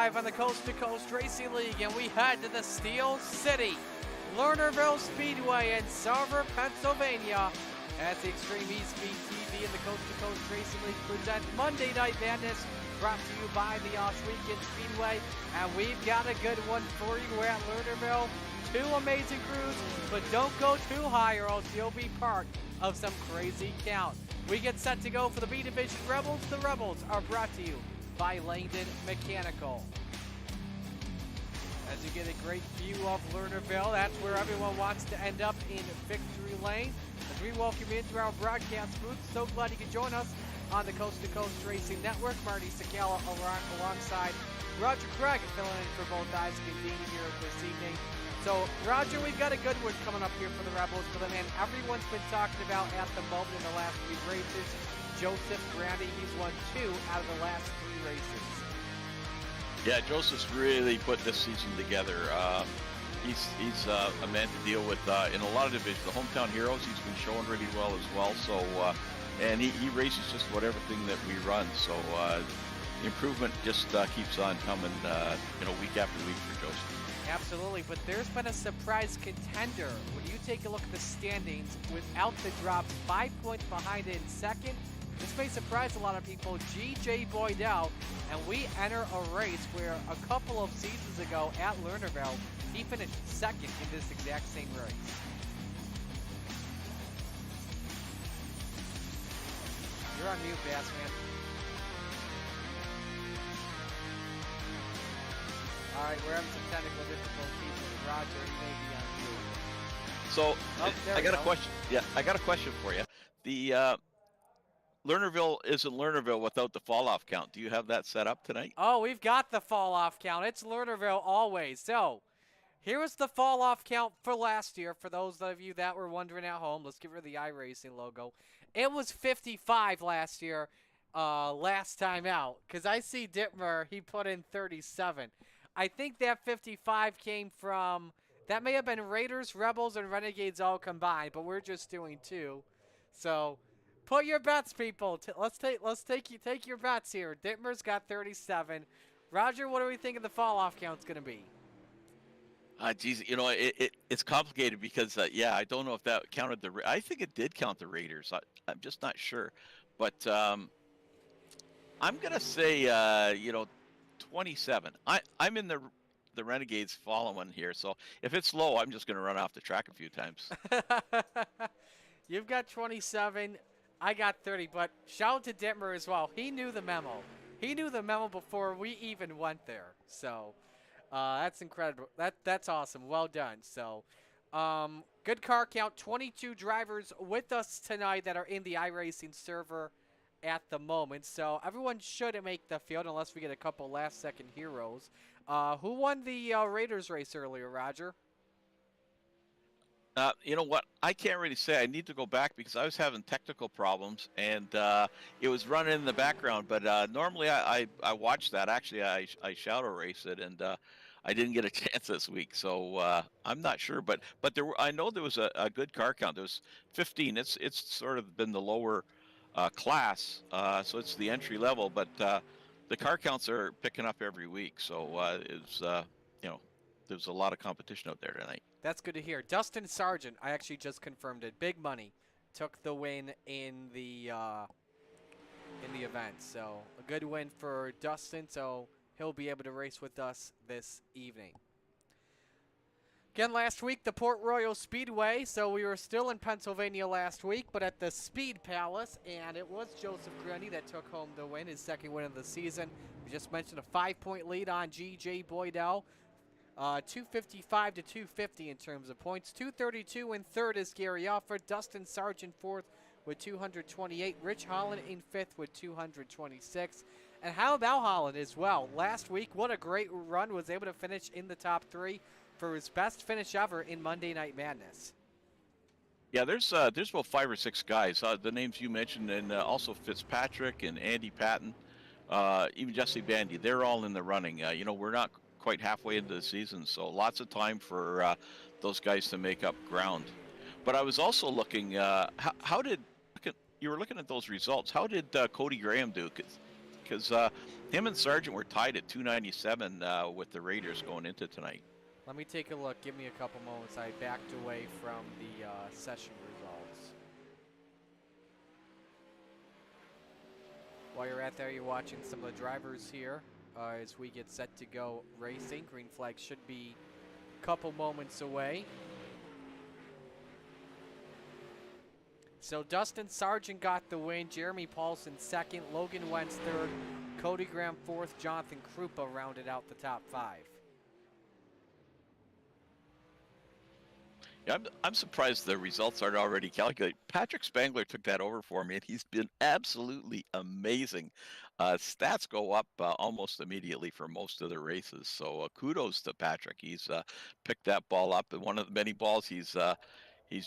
live on the Coast to Coast Racing League, and we head to the Steel City, Lernerville Speedway in Sarver, Pennsylvania, as the Extreme E-Speed TV and the Coast to Coast Racing League present Monday Night Madness, brought to you by the Weekend Speedway. And we've got a good one for you. We're at Lernerville. Two amazing crews, but don't go too high or else you'll be part of some crazy count. We get set to go for the B Division Rebels. The Rebels are brought to you by Langdon Mechanical. As you get a great view of Lernerville, that's where everyone wants to end up in victory lane. As we welcome you into our broadcast booth, so glad you can join us on the Coast to Coast Racing Network. Marty Sakala alongside Roger Craig filling in for both Isaac and Dean here this evening. So, Roger, we've got a good one coming up here for the Rebels, but the man everyone's been talking about at the moment in the last few races, Joseph Grandi. He's won 2 out of the last 3 races. Yeah, Joseph's really put this season together. He's a man to deal with in a lot of divisions. The hometown heroes, he's been showing really well as well. So, and he races just about everything that we run. So, improvement just keeps on coming, week after week for Joseph. Absolutely, but there's been a surprise contender. When you take a look at the standings, without the drops, 5 points behind in second. This may surprise a lot of people. G.J. Boydell, and we enter a race where a couple of seasons ago at Lernerville, he finished second in this exact same race. You're on mute, Bassman. All right, we're having some technical difficulties with Roger. He may be on mute. So, I got a question. Yeah, I got a question for you. The Lernerville isn't Lernerville without the fall-off count. Do you have that set up tonight? Oh, we've got the fall-off count. It's Lernerville always. So, here was the fall-off count for last year. For those of you that were wondering at home, let's get rid of the iRacing logo. It was 55 last year, last time out. Because I see Dittmer, he put in 37. I think that 55 came from, that may have been Raiders, Rebels, and Renegades all combined, but we're just doing 2. So, put your bets, people. Let's take your bets here. Dittmer's got 37. Roger, what do we think the fall-off count's going to be? Geez, it's complicated because, I don't know if that counted I think it did count the Raiders. I'm just not sure. But I'm going to say, 27. I'm in the Renegades following here, so if it's low, I'm just going to run off the track a few times. You've got 27. I got 30, but shout out to Dittmer as well. He knew the memo. He knew the memo before we even went there. So that's incredible. That's awesome. Well done. So good car count. 22 drivers with us tonight that are in the iRacing server at the moment. So everyone should make the field unless we get a couple last-second heroes. Who won the Raiders race earlier, Roger? You know what? I can't really say. I need to go back because I was having technical problems, and it was running in the background. But normally I watch that. Actually, I shadow race it, and I didn't get a chance this week, so I'm not sure. But I know there was a good car count. There was 15. It's sort of been the lower class, so it's the entry level. But the car counts are picking up every week, so there's a lot of competition out there tonight. That's good to hear. Dustin Sargent, I actually just confirmed it. Big money took the win in the event. So a good win for Dustin. So he'll be able to race with us this evening. Again, last week, the Port Royal Speedway. So we were still in Pennsylvania last week, but at the Speed Palace, and it was Joseph Grundy that took home the win, his second win of the season. We just mentioned a 5-point lead on G.J. Boydell. 255 to 250 in terms of points. 232 in third is Gary Alford. Dustin Sargent fourth with 228. Rich Holland in fifth with 226. And how about Holland as well? Last week, what a great run. Was able to finish in the top 3 for his best finish ever in Monday Night Madness. Yeah, there's about 5 or 6 guys. The names you mentioned, and also Fitzpatrick and Andy Patton, even Jesse Bandy. They're all in the running. We're not quite halfway into the season, so lots of time for those guys to make up ground. But I was also looking, how did you were looking at those results? How did Cody Graham do? 'Cause because him and Sargent were tied at 297 with the Raiders going into tonight. Let me take a look. Give me a couple moments. I backed away from the session results. While you're at there, you're watching some of the drivers here as we get set to go racing. Green flag should be a couple moments away. So Dustin Sargent got the win. Jeremy Paulson second. Logan Wentz third. Cody Graham fourth. Jonathan Krupa rounded out the top 5. Yeah, I'm surprised the results aren't already calculated. Patrick Spangler took that over for me, and he's been absolutely amazing. Stats go up almost immediately for most of the races, so kudos to Patrick. He's picked that ball up, and one of the many balls he's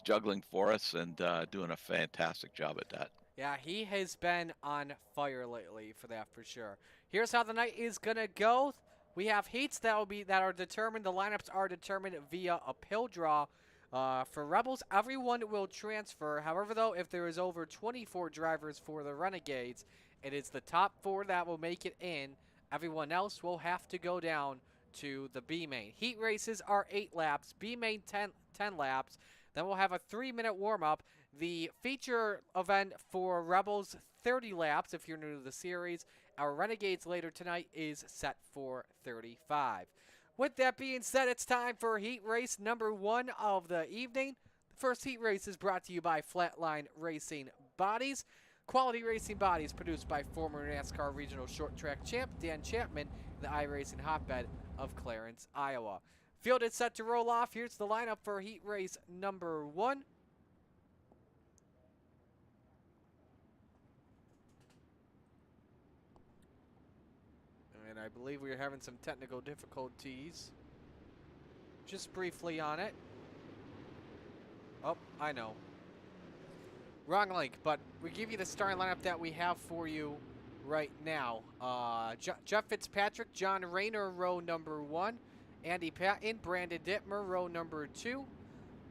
juggling for us and doing a fantastic job at that. Yeah, he has been on fire lately for that for sure. Here's how the night is gonna go. We have heats that are determined. The lineups are determined via a pill draw. For Rebels, everyone will transfer. However, though, if there is over 24 drivers for the Renegades, it is the top 4 that will make it in. Everyone else will have to go down to the B main. Heat races are 8 laps, B main 10 laps. Then we'll have a 3-minute warm-up. The feature event for Rebels, 30 laps if you're new to the series. Our Renegades later tonight is set for 35. With that being said, it's time for heat race number 1 of the evening. The first heat race is brought to you by Flatline Racing Bodies. Quality racing bodies produced by former NASCAR regional short track champ Dan Chapman, the iRacing hotbed of Clarence, Iowa. Field is set to roll off. Here's the lineup for heat race number 1. And I believe we are having some technical difficulties. Just briefly on it. Oh, I know. Wrong link, but we give you the starting lineup that we have for you right now. Jeff Fitzpatrick, John Rayner, row number 1. Andy Patton, Brandon Dittmer, row number 2.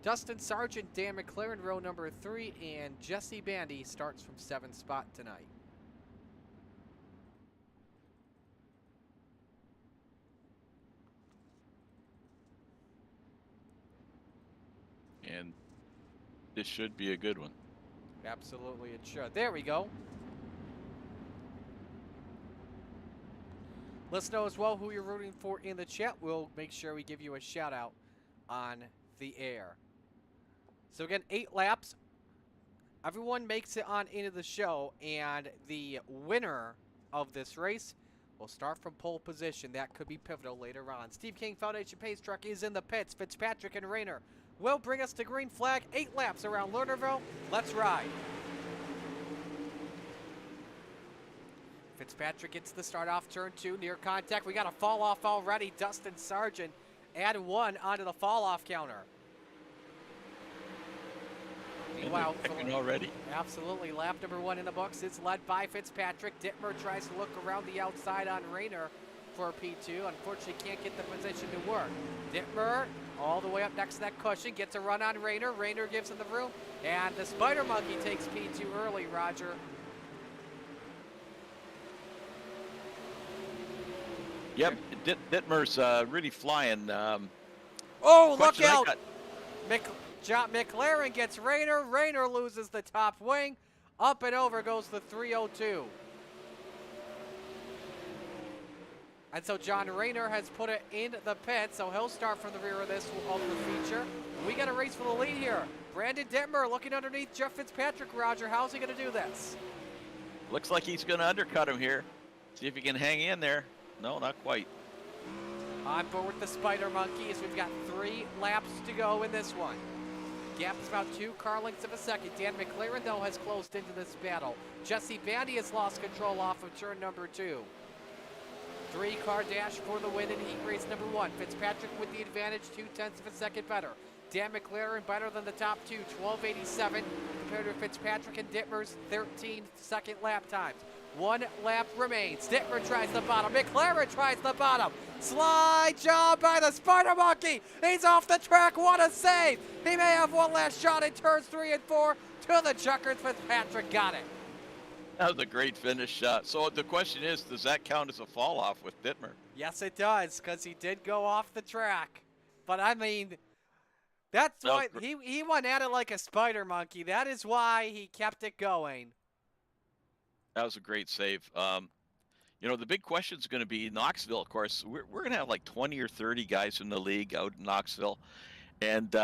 Dustin Sargent, Dan McLaren, row number 3. And Jesse Bandy starts from 7th spot tonight. And this should be a good one. Absolutely, it should. There we go. Let us know as well who you're rooting for in the chat. We'll make sure we give you a shout out on the air. So again, 8 laps. Everyone makes it on into the show, and the winner of this race will start from pole position. That could be pivotal later on. Steve King Foundation Pace Truck is in the pits. Fitzpatrick and Rayner will bring us to green flag. 8 laps around Lernerville. Let's ride. Fitzpatrick gets the start off turn 2, near contact. We got a fall off already. Dustin Sargent add 1 onto the fall off counter. Meanwhile, already. Absolutely. Lap number 1 in the books is led by Fitzpatrick. Dittmer tries to look around the outside on Rayner for P2. Unfortunately, can't get the position to work. Dittmer all the way up next to that cushion, gets a run on Rayner. Rayner gives him the room, and the Spider Monkey takes P2 early, Roger. Yep, Dittmer's really flying. Oh, look out! John McLaren gets Rayner. Rayner loses the top wing. Up and over goes the 302. And so John Rayner has put it in the pit, so he'll start from the rear of this of the feature. We got a race for the lead here. Brandon Dittmer looking underneath Jeff Fitzpatrick. Roger, how's he going to do this? Looks like he's going to undercut him here. See if he can hang in there. No, not quite. On board with the Spider Monkey as we've got 3 laps to go in this one. Gap is about 2 car lengths of a second. Dan McLaren, though, has closed into this battle. Jesse Bandy has lost control off of turn number 2. 3-car dash for the win in heat race number 1. Fitzpatrick with the advantage, 0.2 of a second better. Dan McLaren better than the top 2, 12.87 compared to Fitzpatrick and Dittmer's 13-second lap times. 1 lap remains. Dittmer tries the bottom. McLaren tries the bottom. Slide job by the Spider Monkey. He's off the track. What a save. He may have one last shot in turns 3 and 4 to the checkers. Fitzpatrick got it. That was a great finish. So the question is, does that count as a fall off with Dittmer? Yes, it does, because he did go off the track. But I mean, that's That was why he went at it like a spider monkey. That is why he kept it going. that was a great save. The big question is going to be Knoxville. Of course, we're going to have like 20 or 30 guys in the league out in Knoxville. And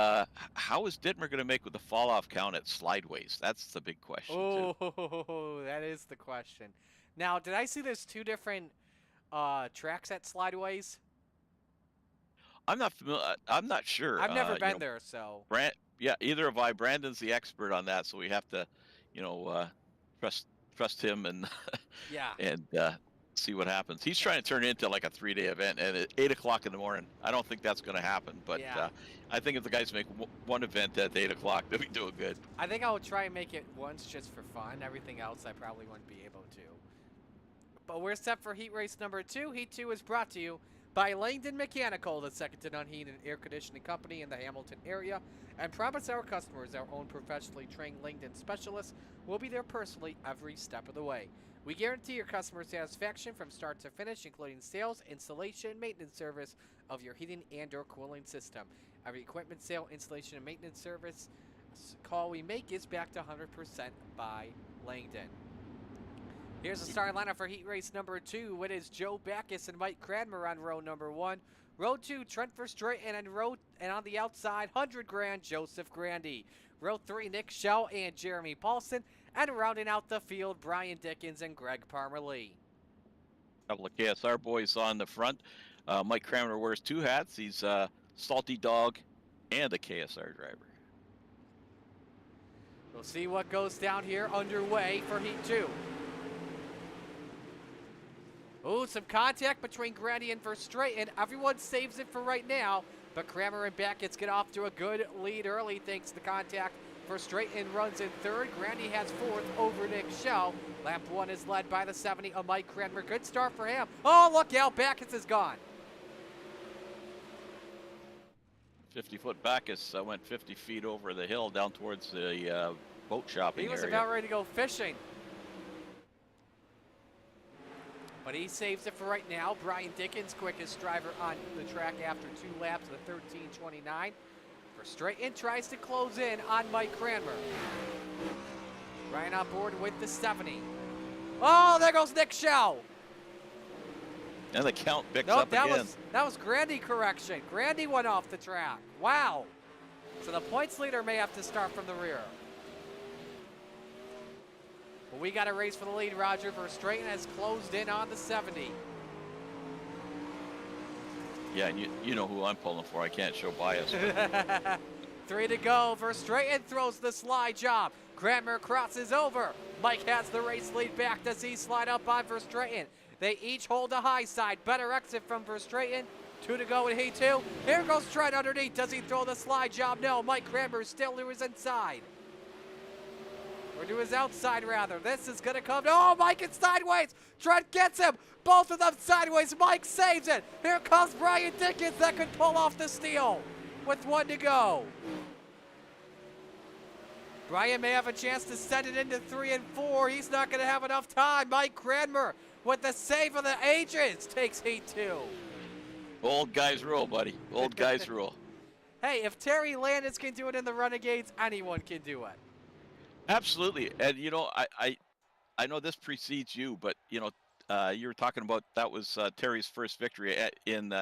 how is Dittmer going to make with the fall off count at Slideways? That's the big question too. Oh, that is the question. Now, did I see there's two different tracks at Slideways? I'm not familiar. I'm not sure. I've never been there, so. Yeah, either have I. Brandon's the expert on that, so we have to, you know, uh, trust him and Yeah. and see what happens. He's trying to turn it into like a 3-day event, and at 8 o'clock in the morning. I don't think that's going to happen, but Yeah. I think if the guys make one event at 8 o'clock, they'll be doing good. I think I will try and make it once just for fun. Everything else I probably wouldn't be able to. But we're set for heat race number 2. Heat 2 is brought to you by Langdon Mechanical, the second to none heat and air conditioning company in the Hamilton area, and promise our customers our own professionally trained Langdon specialists will be there personally every step of the way. We guarantee your customer satisfaction from start to finish, including sales, installation, and maintenance service of your heating and or cooling system. Every equipment sale, installation, and maintenance service call we make is backed 100% by Langdon. Here's the starting lineup for heat race number 2. It is Joe Backus and Mike Cranmer on row number 1. Row 2, Trent Verstraeten, and on the outside, 100 grand, Joseph Grandy. Row 3, Nick Schell and Jeremy Paulson. And rounding out the field, Brian Dickens and Greg Parmalee. A couple of KSR boys on the front. Mike Cranmer wears 2 hats. He's a salty dog and a KSR driver. We'll see what goes down here underway for heat 2. Ooh, some contact between Grandy and Verstraeten. Everyone saves it for right now, but Cranmer and Backus get off to a good lead early thanks to the contact. Verstraeten runs in third. Grandy has fourth over Nick Schell. Lap 1 is led by the 70 of Mike Cranmer. Good start for him. Oh, look out, Backus is gone. 50-foot Backus went 50 feet over the hill down towards the boat shopping area. He was about ready to go fishing. But he saves it for right now. Brian Dickens, quickest driver on the track after 2 laps of the 13:29. Verstraeten tries to close in on Mike Cranmer. Brian on board with the 70. Oh, there goes Nick Schell. And the count picks up again. That was Grandy correction. Grandy went off the track. Wow. So the points leader may have to start from the rear. But we got a race for the lead. Roger Verstraeten has closed in on the 70. Yeah, and you know who I'm pulling for. I can't show bias. 3 to go. Verstraeten throws the slide job. Cranmer crosses over. Mike has the race lead back. Does he slide up on Verstraeten? They each hold the high side. Better exit from Verstraeten. 2 to go in heat 2. Here goes Trent underneath. Does he throw the slide job? No. Mike Cranmer still to his inside. Or to his outside, rather. This is going to come. Oh, Mike is sideways. Trent gets him. Both of them sideways. Mike saves it. Here comes Brian Dickens that could pull off the steal with 1 to go. Brian may have a chance to send it into 3 and 4. He's not going to have enough time. Mike Cranmer with the save of the ages takes heat 2. Old guys rule, buddy. Old guys rule. Hey, if Terry Landis can do it in the Renegades, anyone can do it. Absolutely. And, I know this precedes you, but, you were talking about that was Terry's first victory in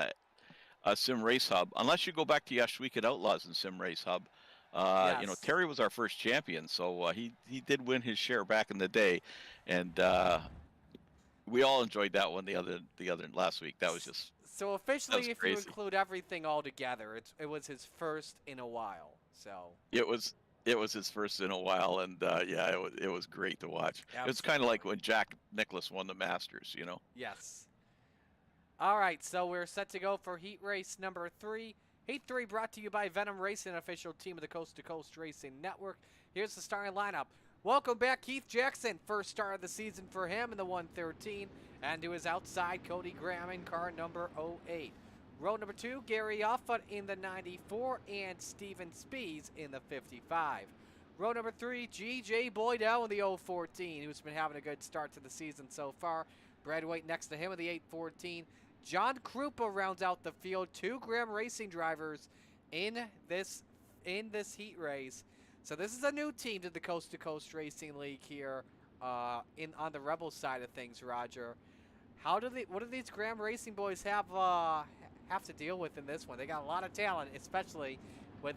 Sim Race Hub. Unless you go back to Yashwick at Outlaws in Sim Race Hub, Yes. Terry was our first champion, so he did win his share back in the day, and we all enjoyed that one the other last week. That was just so officially, if crazy. you include everything all together, it was his first in a while. So it was his first in a while, and it was great to watch. Absolutely. It's kind of like when Jack Nicklaus won the Masters, Yes. All right, so we're set to go for heat race number 3. Heat 3 brought to you by Venom Racing, official team of the Coast to Coast Racing Network. Here's the starting lineup. Welcome back, Keith Jackson. First start of the season for him in the 113. And to his outside, Cody Graham in car number 08. Row number 2, Gary Offutt in the 94 and Steven Spees in the 55. Row number 3, G.J. Boydell in the 014, who's been having a good start to the season so far. Brad White next to him in the 814. John Krupa rounds out the field. 2 Graham Racing drivers in this heat race. So this is a new team to the Coast to Coast Racing League here on the Rebels side of things, Roger. What do these Graham Racing boys have to deal with in this one? They got a lot of talent, especially with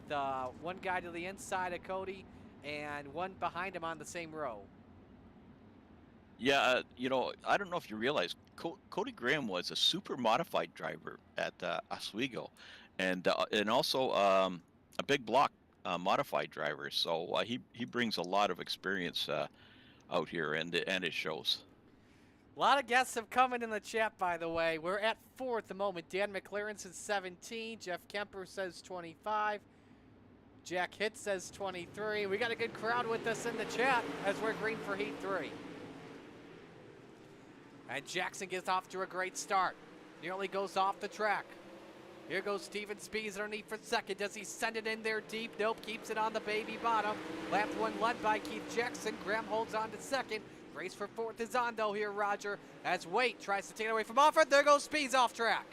one guy to the inside of Cody and one behind him on the same row. Yeah, I don't know if you realize Cody Graham was a super modified driver at Oswego, and also a big block modified driver. So he brings a lot of experience out here, and it shows. A lot of guests have come in the chat, by the way. We're at 4 at the moment. Dan McLaren says 17. Jeff Kemper says 25. Jack Hitt says 23. We got a good crowd with us in the chat as we're green for Heat 3. And Jackson gets off to a great start. Nearly goes off the track. Here goes Steven Spees underneath for second. Does he send it in there deep? Nope, keeps it on the baby bottom. Lap 1 led by Keith Jackson. Graham holds on to second. Race for 4th is on, though, here, Roger, as Waite tries to take it away from Offord. There goes Spees off track.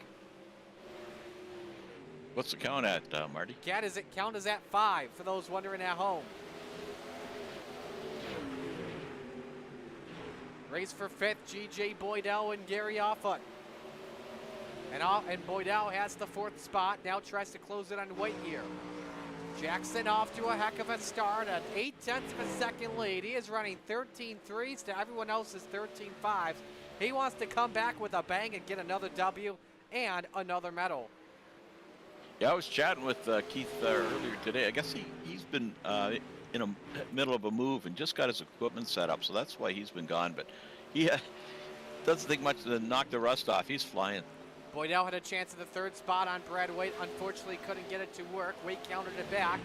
What's the count at, Marty? Count is at 5 for those wondering at home. Race for 5th, G.J. Boydell and Gary Offord. And Boydell has the 4th spot. Now tries to close it on Waite here. Jackson off to a heck of a start, an 0.8 of a second lead. He is running 13.3s to everyone else's 13.5s. He wants to come back with a bang and get another W and another medal. Yeah, I was chatting with Keith earlier today. I guess he's been in the middle of a move and just got his equipment set up, so that's why he's been gone. But he doesn't think much to knock the rust off. He's flying. Boydell had a chance at the 3rd spot on Brad White. Unfortunately, couldn't get it to work. White countered it back.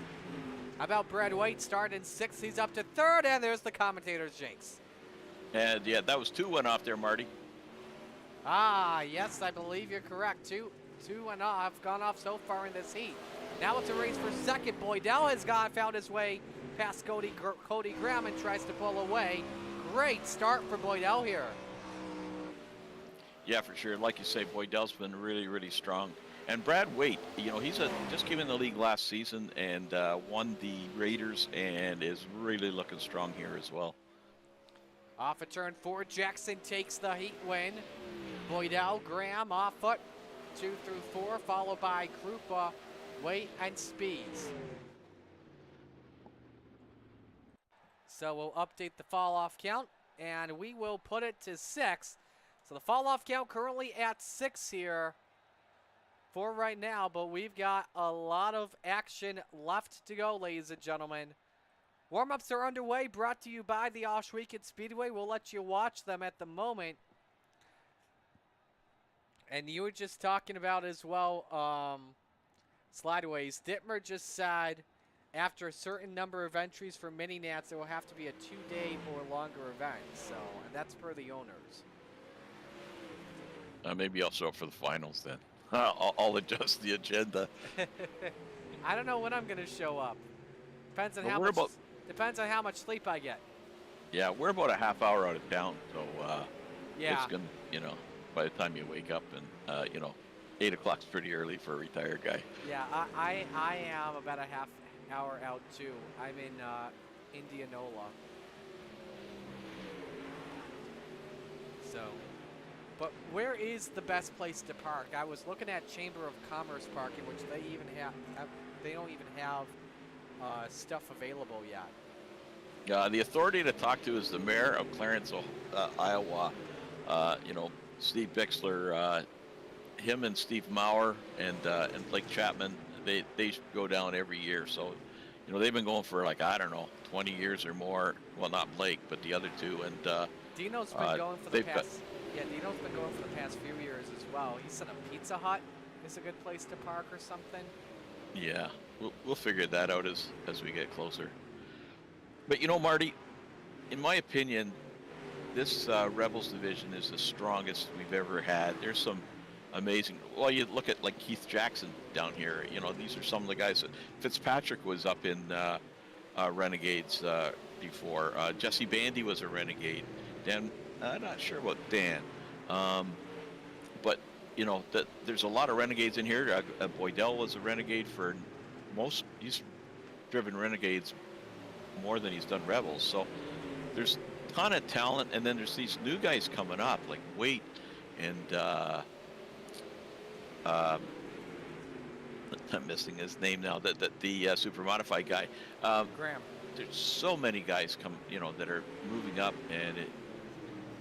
How about Brad White starting 6th? He's up to 3rd, and there's the commentator's jinx. And yeah, that was 2 went off there, Marty. Ah, yes, I believe you're correct. Two and have gone off so far in this heat. Now it's a race for 2nd. Boydell has found his way past Cody Graham and tries to pull away. Great start for Boydell here. Yeah, for sure. Like you say, Boydell's been really, really strong. And Brad White, he's just came in the league last season and won the Raiders and is really looking strong here as well. Off a turn 4, Jackson takes the heat win. Boydell, Graham, off foot, 2 through 4, followed by Krupa, Waite, and Speeds. So we'll update the fall-off count, and we will put it to 6. So the fall-off count currently at 6 here for right now, but we've got a lot of action left to go, ladies and gentlemen. Warm-ups are underway, brought to you by the Oswego Speedway. We'll let you watch them at the moment. And you were just talking about as well, slideways. Dittmer just said after a certain number of entries for mini-nats, it will have to be a 2-day or longer event. So, and that's per the owners. Maybe I'll show up for the finals then. I'll adjust the agenda. I don't know when I'm going to show up. Depends on how much sleep I get. Yeah, we're about a half hour out of town, so yeah, it's gonna, by the time you wake up and 8 o'clock's pretty early for a retired guy. Yeah, I am about a half hour out too. I'm in Indianola. So. But where is the best place to park? I was looking at Chamber of Commerce parking, which they don't even have stuff available yet. The authority to talk to is the mayor of Clarence, Iowa. Steve Bixler, him and Steve Maurer and Blake Chapman. They go down every year. So, they've been going for 20 years or more. Well, not Blake, but the other two. And Dino's been going for the past. Yeah, Dino's been going for the past few years as well. He said a Pizza Hut is a good place to park or something. Yeah, we'll figure that out as we get closer. But Marty, in my opinion, this Rebels division is the strongest we've ever had. There's some amazing. Well, you look at Keith Jackson down here. These are some of the guys that Fitzpatrick was up in renegades before. Jesse Bandy was a renegade. Dan, I'm not sure about Dan, but there's a lot of renegades in here. Boydell was a renegade for most. He's driven renegades more than he's done rebels. So there's a ton of talent, and then there's these new guys coming up like Waite and I'm missing his name now. The super modified guy. Graham. There's so many guys that are moving up, and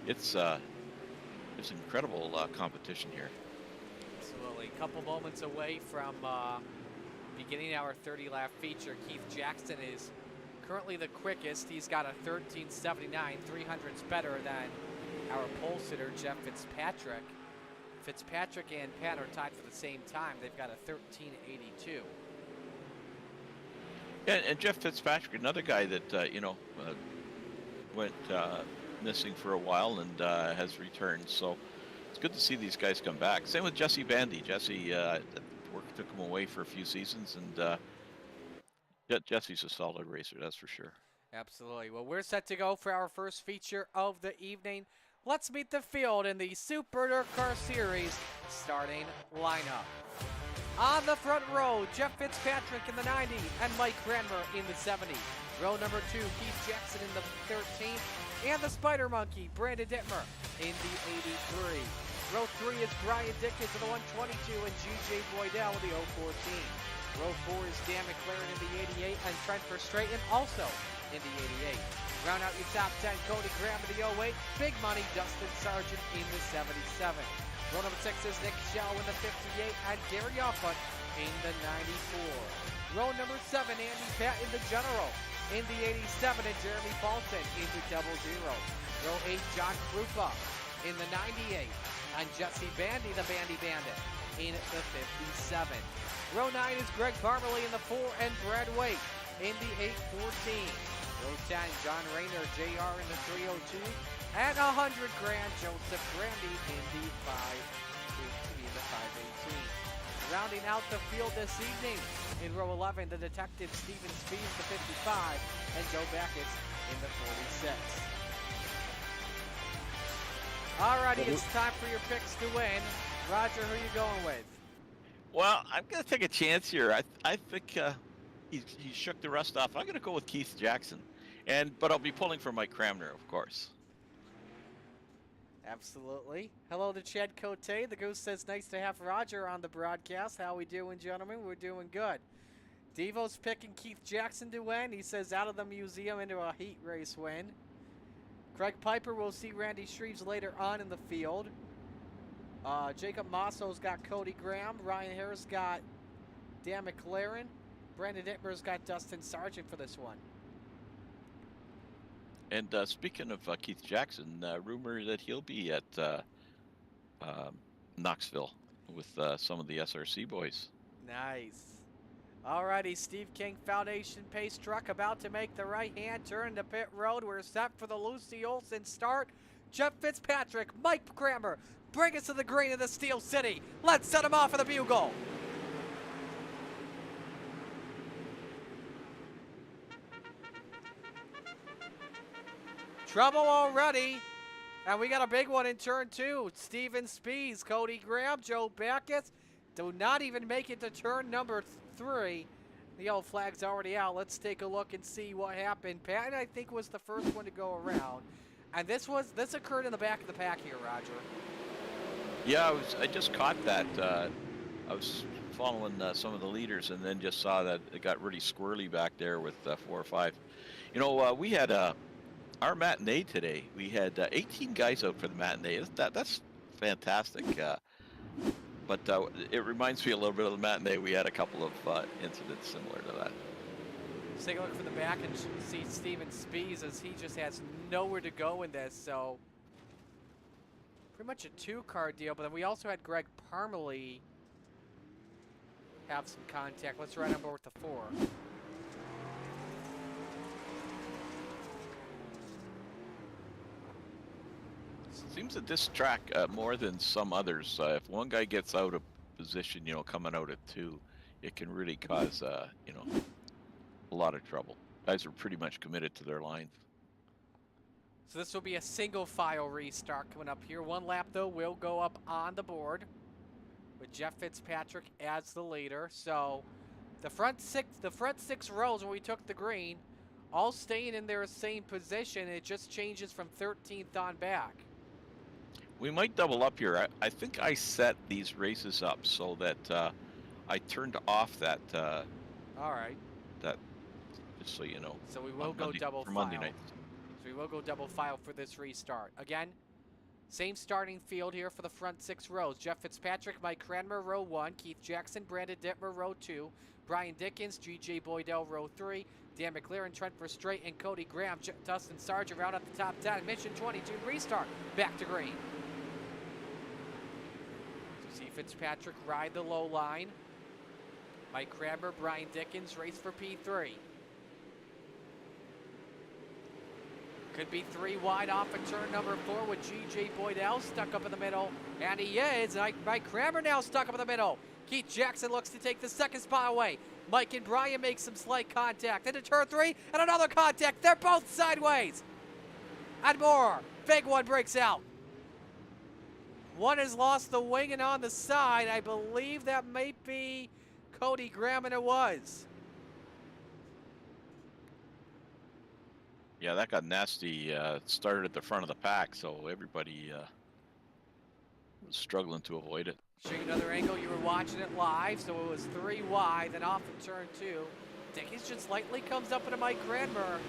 it's incredible competition here. Absolutely. A couple moments away from beginning our 30-lap feature. Keith Jackson is currently the quickest. He's got a 13.79, 300's better than our pole sitter, Jeff Fitzpatrick. Fitzpatrick and Pat are tied for the same time. They've got a 13.82. And Jeff Fitzpatrick, another guy that went missing for a while and has returned. So it's good to see these guys come back. Same with Jesse Bandy. Jesse took him away for a few seasons, and Jesse's a solid racer, that's for sure. Absolutely. Well, we're set to go for our first feature of the evening. Let's meet the field in the Super Dirt Car Series starting lineup. On the front row, Jeff Fitzpatrick in the 90 and Mike Cranmer in the 70. Row number 2, Keith Jackson in the 13, and the Spider Monkey, Brandon Dittmer, in the 83. Row 3 is Brian Dickens in the 122 and G.J. Boydell in the 014. Row 4 is Dan McLaren in the 88 and Trent Verstraeten also in the 88. Round out your top 10, Cody Graham in the 08, Big Money, Dustin Sargent in the 77. Row number 6 is Nick Shell in the 58 and Gary Offut in the 94. Row number 7, Andy Pat in the General in the 87 and Jeremy Falton in the 00. Row 8, John Krupa in the 98 and Jesse Bandy, the Bandy Bandit, in the 57. Row 9 is Greg Parmalee in the 4 and Brad Waite in the 814. Row 10, John Rayner, JR in the 302, and 100 grand, Joseph Grandy in the 518. Rounding out the field this evening, in row 11, the detective Steven Spees, the 55, and Joe Backus in the 46. Alrighty, it's time for your picks to win. Roger, who are you going with? Well, I'm going to take a chance here. I think he shook the rust off. I'm going to go with Keith Jackson, but I'll be pulling for Mike Cramner, of course. Absolutely. Hello to Chad Cote. The Goose says, nice to have Roger on the broadcast. How we doing, gentlemen? We're doing good. Devo's picking Keith Jackson to win. He says, out of the museum into a heat race win. Craig Piper will see Randy Shreves later on in the field. Jacob Masso's got Cody Graham. Ryan Harris got Dan McLaren. Brandon Dittmer's got Dustin Sargent for this one. And speaking of Keith Jackson, rumor that he'll be at Knoxville with some of the SRC boys. Nice. Alrighty, Steve King Foundation pace truck about to make the right-hand turn to pit road. We're set for the Lucy Olson start. Jeff Fitzpatrick, Mike Crammer, bring us to the green of the Steel City. Let's set him off for the bugle. Trouble already. And we got a big one in turn 2. Steven Spees, Cody Graham, Joe Backus do not even make it to turn number 3. The yellow flag's already out. Let's take a look and see what happened. Patton, I think, was the first one to go around. And this occurred in the back of the pack here, Roger. Yeah, I just caught that. I was following some of the leaders and then just saw that it got really squirrely back there with 4 or 5. We had our matinee today. We had 18 guys out for the matinee. That's fantastic. But it reminds me a little bit of the matinee. We had a couple of incidents similar to that. Let's take a look from the back and see Steven Spees as he just has nowhere to go in this. So pretty much a 2-car deal. But then we also had Greg Parmalee have some contact. Let's ride on board with the 4. Seems that this track, more than some others, if one guy gets out of position, coming out at 2, it can really cause, a lot of trouble. Guys are pretty much committed to their lines. So this will be a single file restart coming up here. One lap, though, will go up on the board with Jeff Fitzpatrick as the leader. So the front six rows when we took the green, all staying in their same position. It just changes from 13th on back. We might double up here. I think I set these races up so that I turned off that. All right. That, just so you know. So we will go Monday, double for file. Monday nights. So we will go double file for this restart. Again, same starting field here for the front six rows. Jeff Fitzpatrick, Mike Cranmer, row 1. Keith Jackson, Brandon Dittmer, row 2. Brian Dickens, G.J. Boydell, row 3. Dan McLaren, Trent Verstraete, and Cody Graham. Dustin Sargent round out the top 10. Mission 22 restart. Back to green. So see Fitzpatrick ride the low line. Mike Cranmer, Brian Dickens race for P3. Could be 3 wide off of turn number 4 with G.J. Boydell stuck up in the middle. And he is. Mike Cranmer now stuck up in the middle. Keith Jackson looks to take the second spot away. Mike and Brian make some slight contact. Into turn 3 and another contact. They're both sideways. And more. Big one breaks out. One has lost the wing and on the side. I believe that may be Cody Graham, and it was. Yeah, that got nasty. Started at the front of the pack, so everybody was struggling to avoid it. Show you another angle. You were watching it live, so it was 3 wide, then off in turn 2. Dickens just lightly comes up into Mike Cranmer,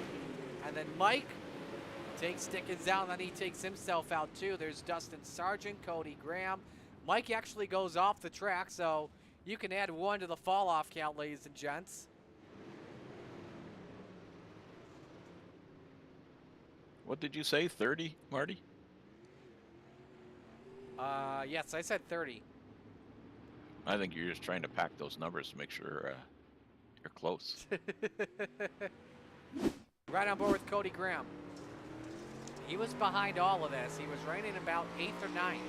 and then Mike takes Dickens out, and then he takes himself out too. There's Dustin Sargent, Cody Graham. Mike actually goes off the track, so you can add 1 to the fall-off count, ladies and gents. What did you say, 30, Marty? Yes, I said 30. I think you're just trying to pack those numbers to make sure you're close. Right on board with Cody Graham. He was behind all of this. He was right in about 8th or 9th.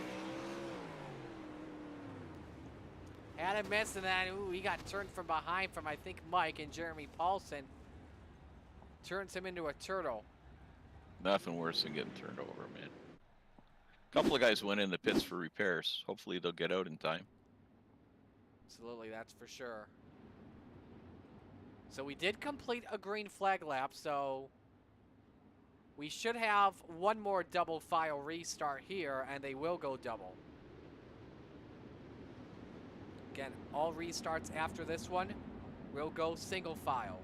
Had a miss, and then he got turned from behind from, I think, Mike, and Jeremy Paulson turns him into a turtle. Nothing worse than getting turned over, man. A couple of guys went in the pits for repairs. Hopefully they'll get out in time. Absolutely, that's for sure. So we did complete a green flag lap, so we should have 1 more double file restart here, and they will go double. Again, all restarts after this one will go single file.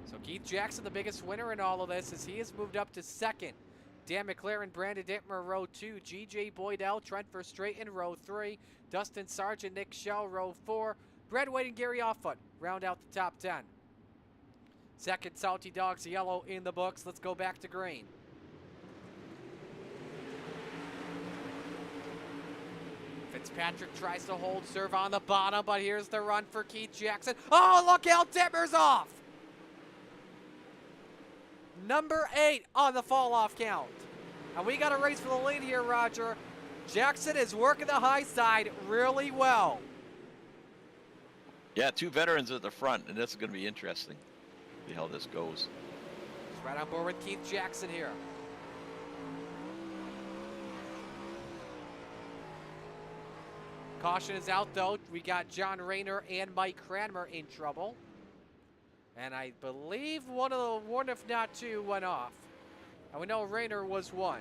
So Keith Jackson, the biggest winner in all of this, as he has moved up to 2nd. Dan McLaren, Brandon Dittmer, row 2. G.J. Boydell, Trent Verstraete in row 3. Dustin Sargent, Nick Schell, row 4. Brad Wade and Gary Offutt round out the top 10. Second, Salty Dogs yellow in the books. Let's go back to green. Fitzpatrick tries to hold serve on the bottom, but here's the run for Keith Jackson. Oh, look out, Dittmer's off! Number 8 on the fall-off count. And we got a race for the lead here, Roger. Jackson is working the high side really well. Yeah, 2 veterans at the front, and this is going to be interesting. See how this goes. He's right on board with Keith Jackson here. Caution is out, though. We got John Rayner and Mike Cranmer in trouble. And I believe one, if not 2, went off. And we know Rayner was 1.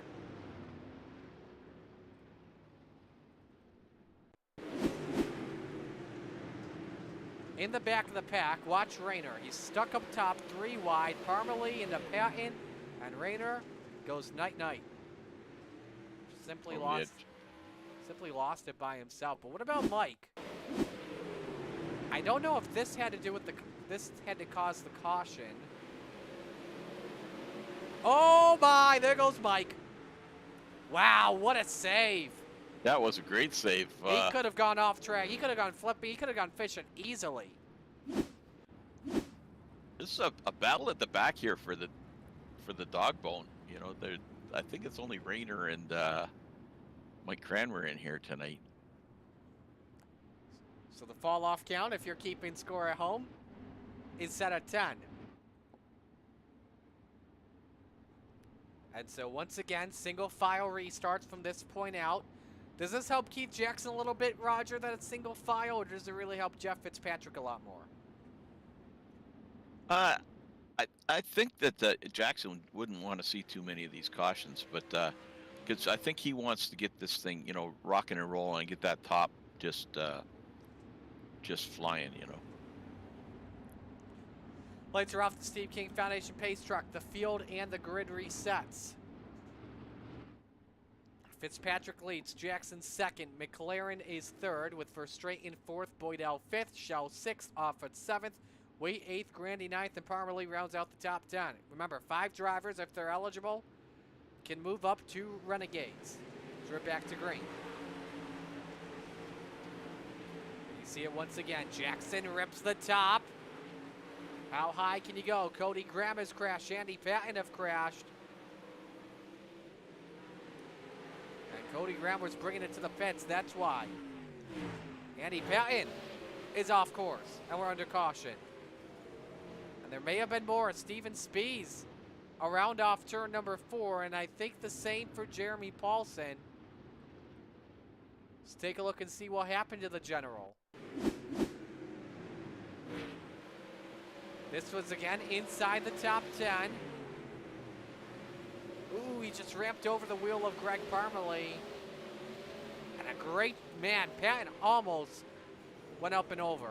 In the back of the pack, watch Rayner. He's stuck up top, 3 wide. Parmalee into Patton, and Rayner goes night-night. Simply lost it by himself. But what about Mike? I don't know if this had to do with this had to cause the caution. Oh my, there goes Mike. Wow, what a save. That was a great save. He could have gone off track. He could have gone flipping. He could have gone fishing easily. This is a battle at the back here for the dog bone. You know, I think it's only Rayner and Mike Cranmer in here tonight. So the fall-off count, if you're keeping score at home, is set at 10. And so once again, single file restarts from this point out. Does this help Keith Jackson a little bit, Roger, that it's single file, or does it really help Jeff Fitzpatrick a lot more? I think that Jackson wouldn't want to see too many of these cautions, but because I think he wants to get this thing, rocking and rolling, and get that top just flying, Lights are off the Steve King Foundation pace truck. The field and the grid resets. Fitzpatrick leads. Jackson second. McLaren is third with Verstraeten in fourth. Boydell fifth. Shell sixth. Offit seventh. Wait eighth. Grandy ninth. And Parmalee rounds out the top 10. Remember, 5 drivers, if they're eligible, can move up to Renegades. Strip back to green. You see it once again. Jackson rips the top. How high can you go? Cody Graham has crashed. Andy Patton have crashed. And Cody Graham was bringing it to the pits. That's why. Andy Patton is off course. And we're under caution. And there may have been more. Steven Spees around off turn number 4. And I think the same for Jeremy Paulson. Let's take a look and see what happened to the General. This was again inside the top 10. Ooh, he just ramped over the wheel of Greg Parmalee. And a great man, Patton almost went up and over.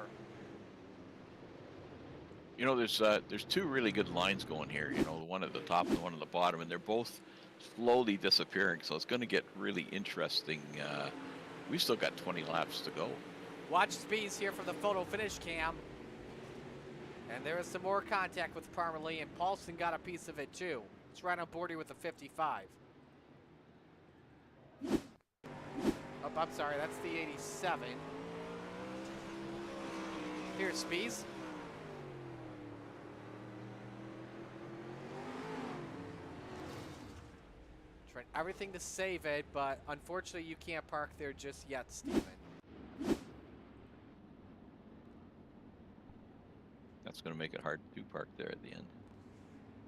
There's 2 really good lines going here. The one at the top and the one at the bottom, and they're both slowly disappearing. So it's going to get really interesting. We've still got 20 laps to go. Watch Spees here from the photo finish cam. And there is some more contact with Parmalee, and Paulson got a piece of it too. It's right on board here with the 55. Oh, I'm sorry, that's the 87. Here's Spees. Trying everything to save it, but unfortunately you can't park there just yet, Steven. That's going to make it hard to park there at the end.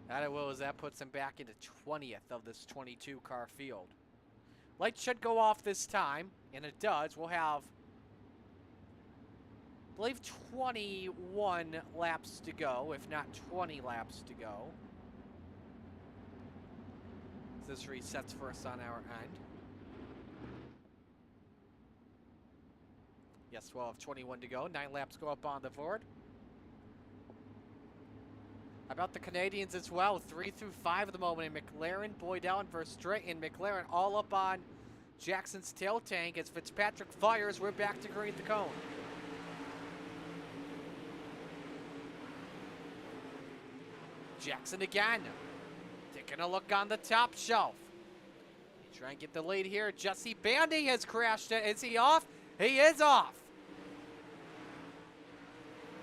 That it will, as that puts him back into 20th of this 22 car field. Light should go off this time, and it does. We'll have, I believe, 21 laps to go, if not 20 laps to go. This resets for us on our end. Yes, we'll have 21 to go. 9 laps go up on the board. How about the Canadians as well? 3 through 5 at the moment. And McLaren, Boydell, and Verstraeten. McLaren all up on Jackson's tail tank as Fitzpatrick fires. We're back to green at the cone. Jackson again. Taking a look on the top shelf. Try and get the lead here. Jesse Bandy has crashed it. Is he off? He is off.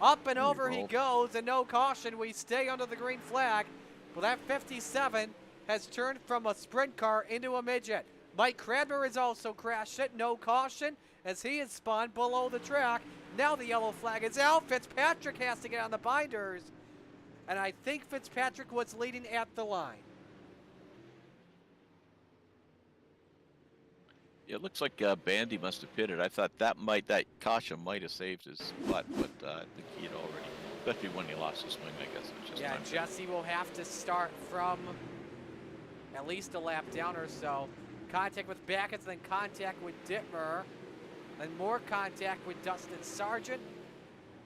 Up and over he goes, and no caution. We stay under the green flag. Well, that 57 has turned from a sprint car into a midget. Mike Cranmer has also crashed it. No caution as he is spun below the track. Now the yellow flag is out. Fitzpatrick has to get on the binders. And I think Fitzpatrick was leading at the line. It looks like Bandy must have pitted. I thought that caution might have saved his spot, but I think he had already, especially when he lost his swing, I guess. It was just yeah, Jesse will have to start from at least a lap down or so. Contact with Backett, then contact with Dittmer, and more contact with Dustin Sargent.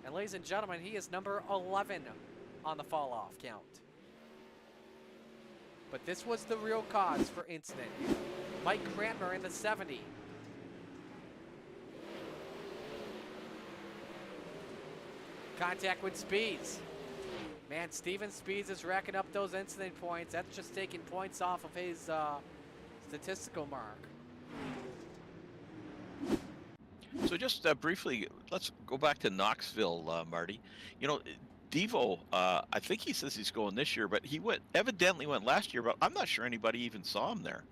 And ladies and gentlemen, he is number 11 on the fall-off count. But this was the real cause for incident. Mike Cranmer in the 70. Contact with Speeds. Man, Steven Speeds is racking up those incident points. That's just taking points off of his statistical mark. So just briefly, let's go back to Knoxville, Marty. Devo, I think he says he's going this year, but he evidently went last year, but I'm not sure anybody even saw him there.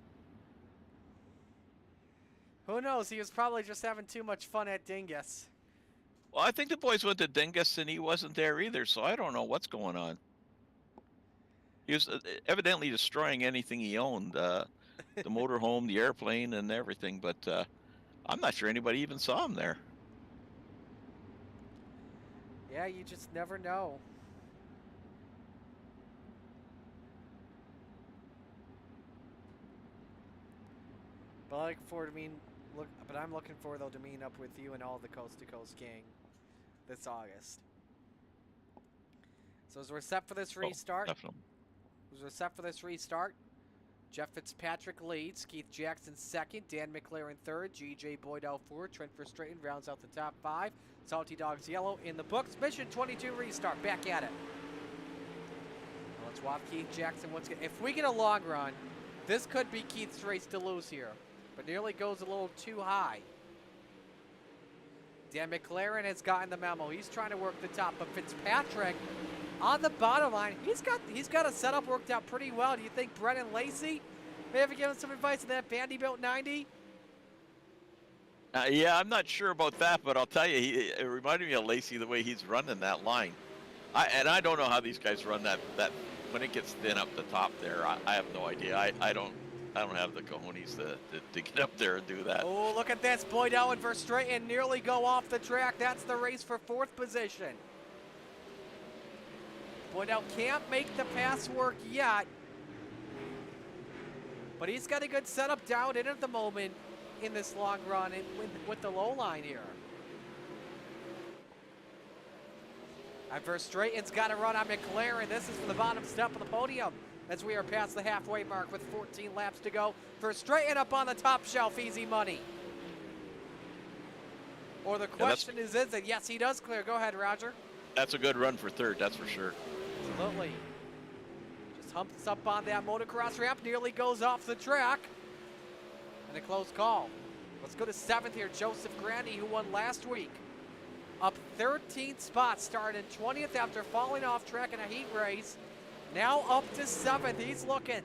Who knows? He was probably just having too much fun at Dingus. Well, I think the boys went to Dingus and he wasn't there either, so I don't know what's going on. He was evidently destroying anything he owned, the motorhome, the airplane, and everything. But I'm not sure anybody even saw him there. Yeah, you just never know. But I look forward to but I'm looking forward though to meeting up with you and all the Coast to Coast gang this August. So as we're set for this restart, Definitely. Jeff Fitzpatrick leads, Keith Jackson second, Dan McLaren third, G.J. Boydell fourth, Trent Verstraeten rounds out the top five. Salty Dogs yellow in the books. Mission 22 restart. Back at it. Let's watch Keith Jackson once again. If we get a long run, this could be Keith's race to lose here, but nearly goes a little too high. Dan McLaren has gotten the memo. He's trying to work the top, but Fitzpatrick on the bottom line, he's got a setup worked out pretty well. Do you think Brennan Lacey may have given some advice on that Vanderbilt 90? Yeah, I'm not sure about that, but I'll tell you, it reminded me of Lacey the way he's running that line. I don't know how these guys run that when it gets thin up the top there. I have no idea. I don't have the cojones to get up there and do that. Oh, look at this. Boydell and Verstraeten nearly go off the track. That's the race for fourth position. Boydell can't make the pass work yet, but he's got a good setup down in at the moment in this long run with the low line here. And Verstraeten's got to run on McLaren. This is for the bottom step of the podium as we are past the halfway mark with 14 laps to go. Verstraeten up on the top shelf, easy money. Or the question is it? Yes, he does clear. Go ahead, Roger. That's a good run for third, that's for sure. Absolutely. Just humps up on that motocross ramp, nearly goes off the track. And a close call. Let's go to seventh here. Joseph Grandy, who won last week. Up 13 spots, started 20th after falling off track in a heat race. Now up to seventh. He's looking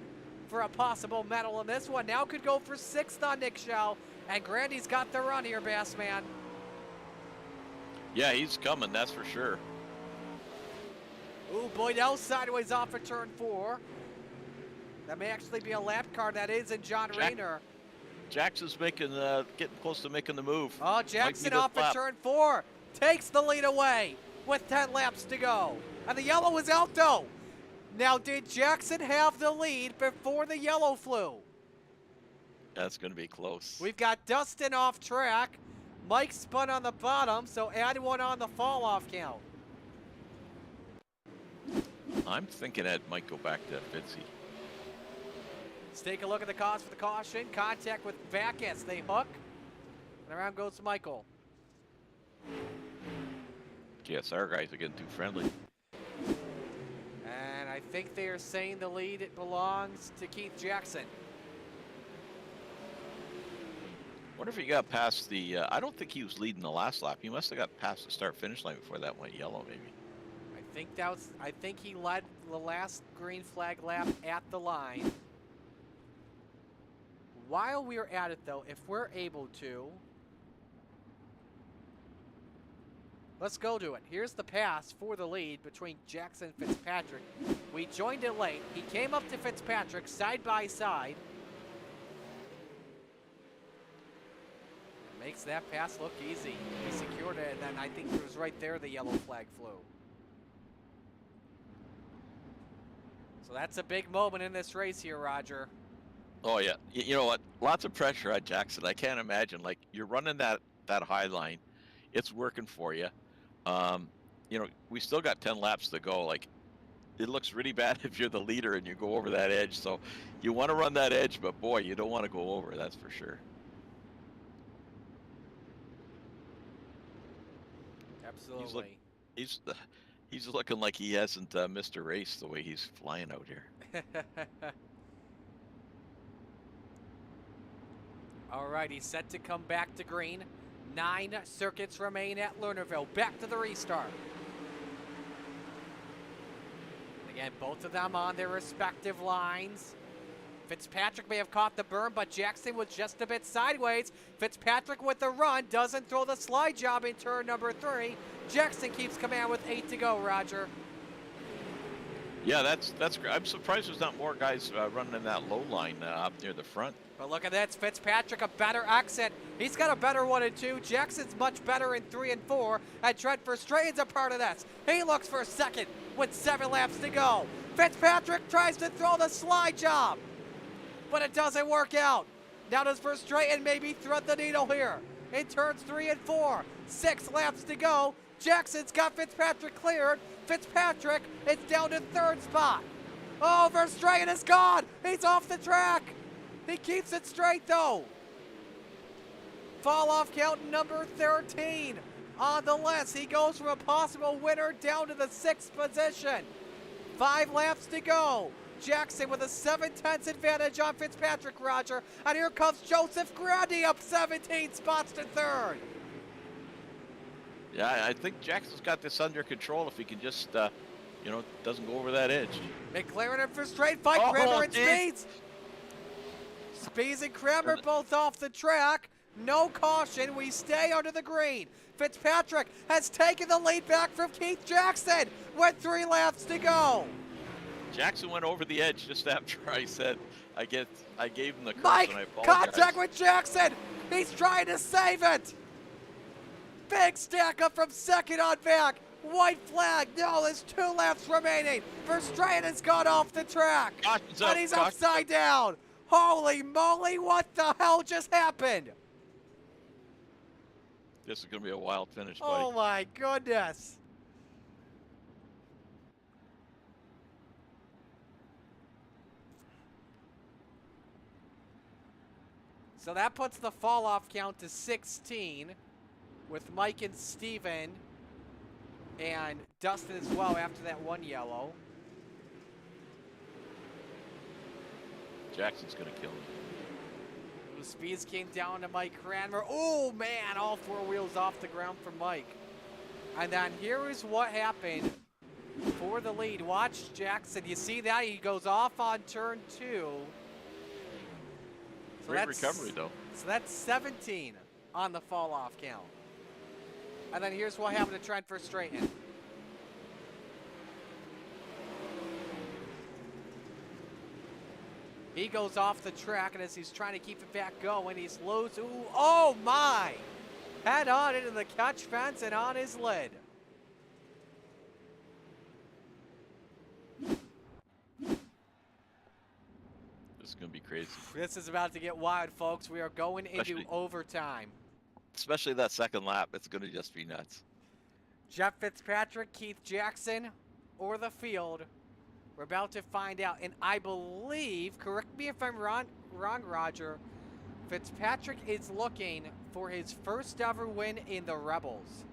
for a possible medal in this one. Now could go for sixth on Nick Schell. And Grandy's got the run here, Bassman. Yeah, he's coming, that's for sure. Ooh, Boydell sideways off of turn 4. That may actually be a lap car. That is in John Rayner. Jackson's getting close to making the move. Oh, Jackson off of turn 4. Takes the lead away with 10 laps to go. And the yellow is out though. Now, did Jackson have the lead before the yellow flew? That's going to be close. We've got Dustin off track. Mike spun on the bottom, so add one on the fall-off count. I'm thinking Ed might go back to Fitzy. Let's take a look at the cause for the caution. Contact with Backus. They hook. And around goes Michael. GSR guys are getting too friendly. And I think they are saying the lead belongs to Keith Jackson. Wonder if he got past the, I don't think he was leading the last lap. He must have got past the start-finish line before that went yellow, maybe. I think he led the last green flag lap at the line. While we're at it though, if we're able to, let's go to it. Here's the pass for the lead between Jackson and Fitzpatrick. We joined it late. He came up to Fitzpatrick side by side. Makes that pass look easy. He secured it, and then I think it was right there the yellow flag flew. So that's a big moment in this race here, Roger. Oh yeah, you know what? Lots of pressure on Jackson. I can't imagine. Like, you're running that high line, it's working for you. You know, we still got 10 laps to go. Like, it looks really bad if you're the leader and you go over that edge. So you want to run that edge, but boy, you don't want to go over. That's for sure. Absolutely. He's looking like he hasn't missed a race the way he's flying out here. All right, he's set to come back to green. 9 circuits remain at Lernerville. Back to the restart. Again, both of them on their respective lines. Fitzpatrick may have caught the berm, but Jackson was just a bit sideways. Fitzpatrick with the run, doesn't throw the slide job in turn number 3. Jackson keeps command with 8 to go, Roger. Yeah, that's great. I'm surprised there's not more guys running in that low line up near the front. But look at this, Fitzpatrick, a better exit. He's got a better 1 and 2. Jackson's much better in 3 and 4. And Trent Verstraeten's a part of this. He looks for second with 7 laps to go. Fitzpatrick tries to throw the slide job, but it doesn't work out. Now does Verstraeten maybe thread the needle here? In turns 3 and 4. 6 laps to go. Jackson's got Fitzpatrick cleared. Fitzpatrick is down to 3rd spot. Oh, Verstraeten is gone. He's off the track. He keeps it straight though. Fall off count number 13 on the list. He goes from a possible winner down to the 6th position. 5 laps to go. Jackson with a 7/10 advantage on Fitzpatrick, Roger. And here comes Joseph Grandi up 17 spots to 3rd. Yeah, I think Jackson's got this under control if he can just, doesn't go over that edge. McLaren and Verstraeten fight. Oh, Kramer and geez. Speeds. Speeds and Kramer both off the track. No caution. We stay under the green. Fitzpatrick has taken the lead back from Keith Jackson with 3 laps to go. Jackson went over the edge just after I said I gave him the curse, Mike, and I apologize. contact with Jackson. He's trying to save it. Big stack up from second on back. White flag. No, there's 2 laps remaining. Verstraeten has gone off the track. Caution's And up, he's caution's upside down. Holy moly, what the hell just happened? This is going to be a wild finish, buddy. Oh my goodness. So that puts the fall off count to 16 with Mike and Steven and Dustin as well after that 1 yellow. Jackson's going to kill him. The speeds came down to Mike Cranmer. Oh man, all 4 wheels off the ground for Mike. And then here is what happened for the lead. Watch Jackson. You see that? He goes off on turn 2. So Great recovery, though. So that's 17 on the fall off count. And then here's what happened to Trent Verstraeten. He goes off the track, and as he's trying to keep it back going, he's loose. Ooh, oh my! Head on into the catch fence and on his lid. This is going to be crazy. This is about to get wild, folks. We are going into overtime. Especially that second lap. It's going to just be nuts. Jeff Fitzpatrick, Keith Jackson, or the field. We're about to find out. And I believe, correct me if I'm wrong, Roger, Fitzpatrick is looking for his first ever win in the Rebels.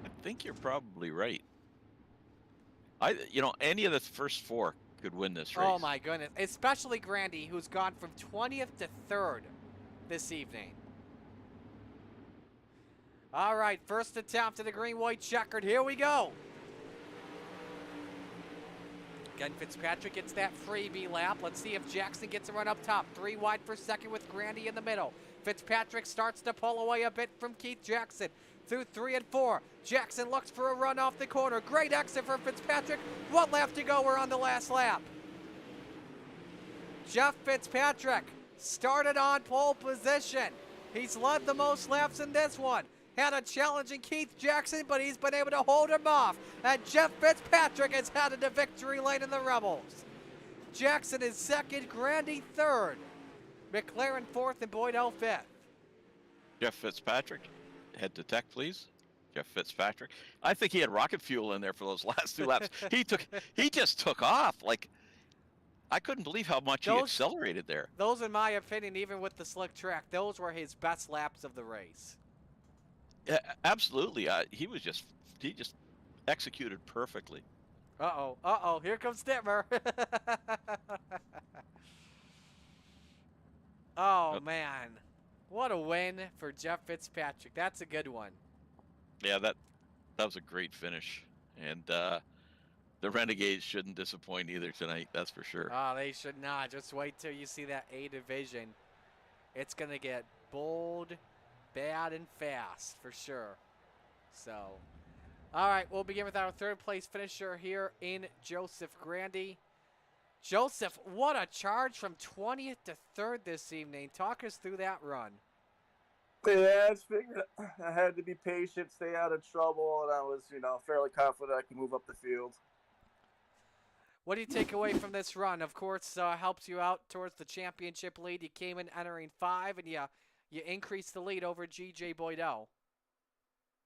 I think you're probably right. Any of the first 4 could win this race. Oh my goodness. Especially Grandi, who's gone from 20th to 3rd this evening. All right, first attempt to the green-white checkered. Here we go. Again, Fitzpatrick gets that freebie lap. Let's see if Jackson gets a run up top. 3 wide for second with Grandi in the middle. Fitzpatrick starts to pull away a bit from Keith Jackson. Through 3 and 4. Jackson looks for a run off the corner. Great exit for Fitzpatrick. 1 lap to go. We're on the last lap. Jeff Fitzpatrick started on pole position. He's led the most laps in this one. Had a challenge in Keith Jackson, but he's been able to hold him off. And Jeff Fitzpatrick has headed to victory lane in the Rebels. Jackson is second, Grandi third. McLaren fourth, and Boydell fifth. Jeff Fitzpatrick, head to tech, please. Jeff Fitzpatrick. I think he had rocket fuel in there for those last 2 laps. He just took off. Like, I couldn't believe how much he accelerated there. Those, in my opinion, even with the slick track, those were his best laps of the race. Yeah, absolutely. He just executed perfectly. Uh-oh, here comes Dittmer. Oh, man. What a win for Jeff Fitzpatrick. That's a good one. Yeah, that was a great finish. And the Renegades shouldn't disappoint either tonight, that's for sure. Oh, they should not. Just wait till you see that A division. It's going to get bold, bad, and fast for sure. So, All right, we'll begin with our third place finisher here in Joseph Grandy. Joseph, what a charge from 20th to 3rd this evening. Talk us through that run. Yeah, I just figured I had to be patient, stay out of trouble, and I was, fairly confident I could move up the field. What do you take away from this run? Of course, helps you out towards the championship lead. You came in entering 5, and you increased the lead over G.J. Boydell.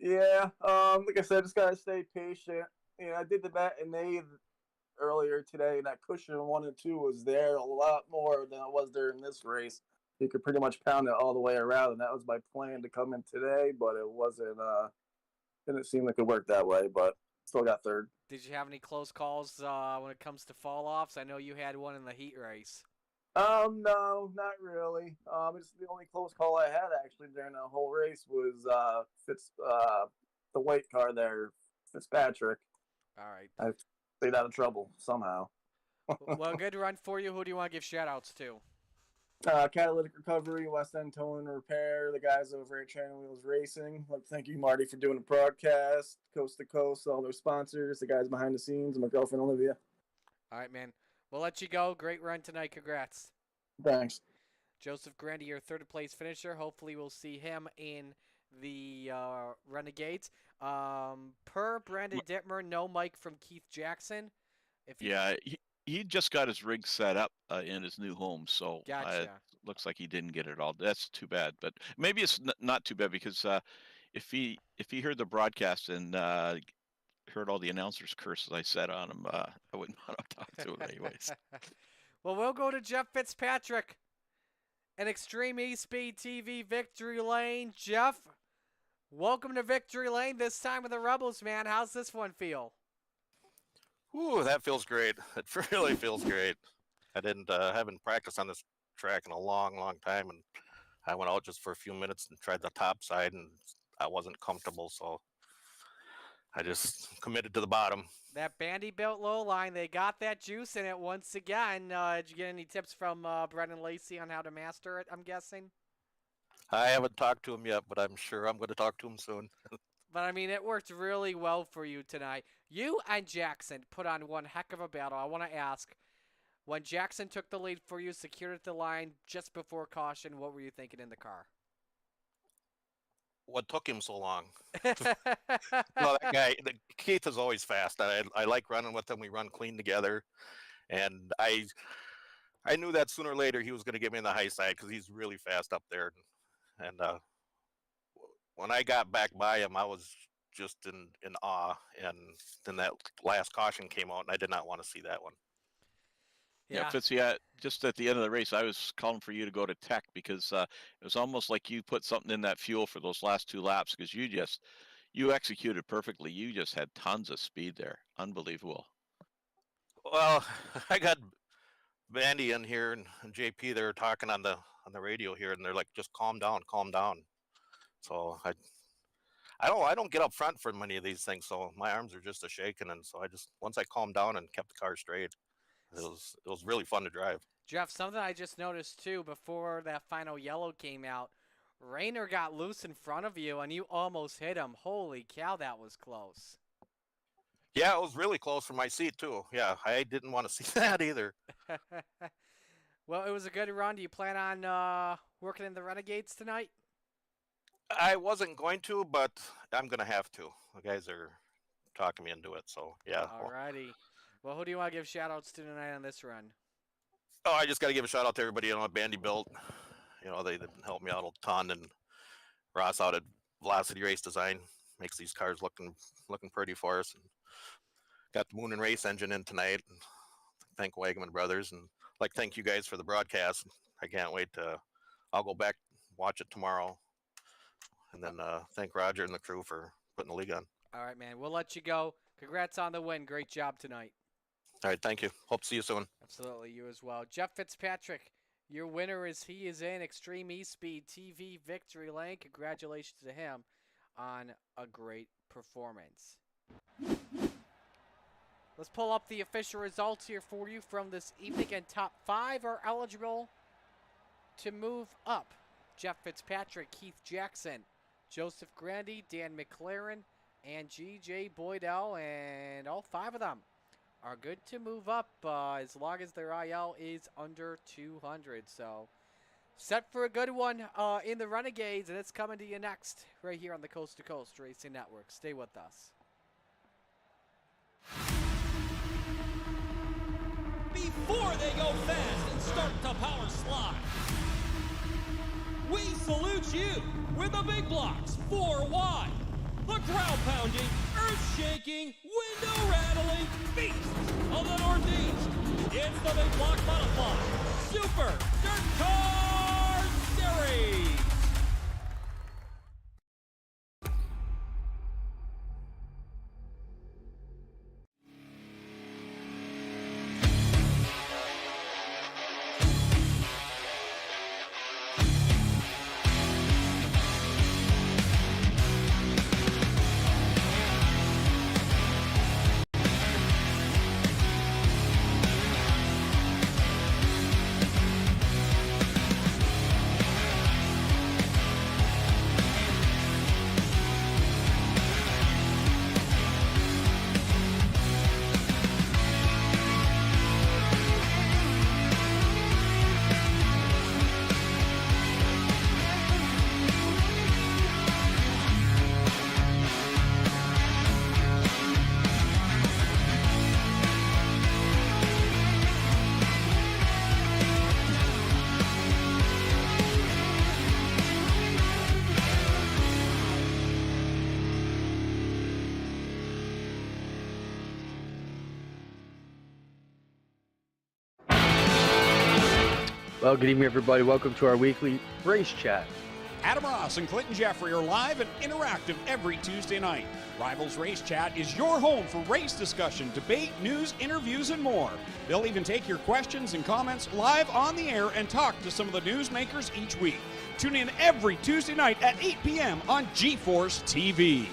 Yeah, like I said, just gotta stay patient. I did the bat and they earlier today, and that cushion 1 and 2 was there a lot more than it was during this race. You could pretty much pound it all the way around, and that was my plan to come in today, but it wasn't. Didn't seem like it worked that way, but still got 3rd. Did you have any close calls when it comes to fall-offs? I know you had one in the heat race. No, not really. It's the only close call I had actually during the whole race was the white car there, Fitzpatrick. All right. I stayed out of trouble somehow. Well, good run for you. Who do you want to give shout-outs to? Catalytic Recovery, West End Towing and Repair, the guys over at China Wheels Racing. Like, thank you, Marty, for doing the broadcast, coast to coast, all their sponsors, the guys behind the scenes, and my girlfriend Olivia. All right, man. We'll let you go. Great run tonight. Congrats. Thanks. Joseph Grandy, your third place finisher. Hopefully we'll see him in the Renegades. Per Brandon Dittmer, no mic from Keith Jackson. He just got his rig set up in his new home, so Gotcha. it looks like he didn't get it all. That's too bad, but maybe it's not too bad because if he heard the broadcast and heard all the announcers' curses I said on him, I wouldn't want to talk to him anyways. Well, we'll go to Jeff Fitzpatrick, an Extreme E-Speed TV Victory Lane. Jeff, welcome to Victory Lane. This time with the Rebels, man. How's this one feel? Ooh, that feels great. It really feels great. I haven't practiced on this track in a long, long time, and I went out just for a few minutes and tried the top side, and I wasn't comfortable, so I just committed to the bottom. That Bandy-built low line, they got that juice in it once again. Did you get any tips from Brendan Lacey on how to master it, I'm guessing? I haven't talked to him yet, but I'm sure I'm going to talk to him soon. But, I mean, it worked really well for you tonight. You and Jackson put on one heck of a battle. I want to ask, when Jackson took the lead for you, secured at the line just before caution, what were you thinking in the car? What took him so long? Well, that guy, Keith is always fast. I like running with him. We run clean together. And I knew that sooner or later he was going to get me in the high side because he's really fast up there. And when I got back by him, I was just in awe. And then that last caution came out, and I did not want to see that one. Yeah, Fitz, just at the end of the race, I was calling for you to go to tech because it was almost like you put something in that fuel for those last 2 laps because you executed perfectly. You just had tons of speed there. Unbelievable. Well, I got Bandy in here and JP. They're talking on the radio here, and they're like, "Just calm down, calm down." So I don't get up front for many of these things, so my arms are just a shaking, and so once I calmed down and kept the car straight, it was really fun to drive. Jeff, something I just noticed too before that final yellow came out, Rayner got loose in front of you and you almost hit him. Holy cow, that was close. Yeah, it was really close from my seat too. Yeah, I didn't want to see that either. Well, it was a good run. Do you plan on working in the Renegades tonight? I wasn't going to, but I'm going to have to. The guys are talking me into it, so yeah. Alrighty. Well, who do you want to give shout-outs to tonight on this run? Oh, I just got to give a shout out to everybody at Bandy Built. They've helped me out a ton, and Ross out at Velocity Race Design makes these cars looking pretty for us. And got the Moon and Race engine in tonight. And thank Wagman Brothers, and thank you guys for the broadcast. I can't wait I'll go back watch it tomorrow, and then thank Roger and the crew for putting the league on. All right, man. We'll let you go. Congrats on the win. Great job tonight. All right, thank you. Hope to see you soon. Absolutely, you as well. Jeff Fitzpatrick, your winner he is in Extreme E-Speed TV Victory Lane. Congratulations to him on a great performance. Let's pull up the official results here for you from this evening, and top 5 are eligible to move up. Jeff Fitzpatrick, Keith Jackson, Joseph Grandy, Dan McLaren, and G.J. Boydell, and all 5 of them are good to move up as long as their IL is under 200. So set for a good one in the Renegades, and it's coming to you next right here on the Coast to Coast Racing Network. Stay with us. Before they go fast and start to power slide, we salute you with the big blocks 4 wide, the crowd-pounding, earth-shaking, window-rattling beast of the Northeast. It's the Big Block Modified Super Dirt Car Series. Well, good evening, everybody. Welcome to our weekly race chat. Adam Ross and Clinton Jeffrey are live and interactive every Tuesday night. Rivals Race Chat is your home for race discussion, debate, news, interviews, and more. They'll even take your questions and comments live on the air and talk to some of the newsmakers each week. Tune in every Tuesday night at 8 p.m. on GeForce TV.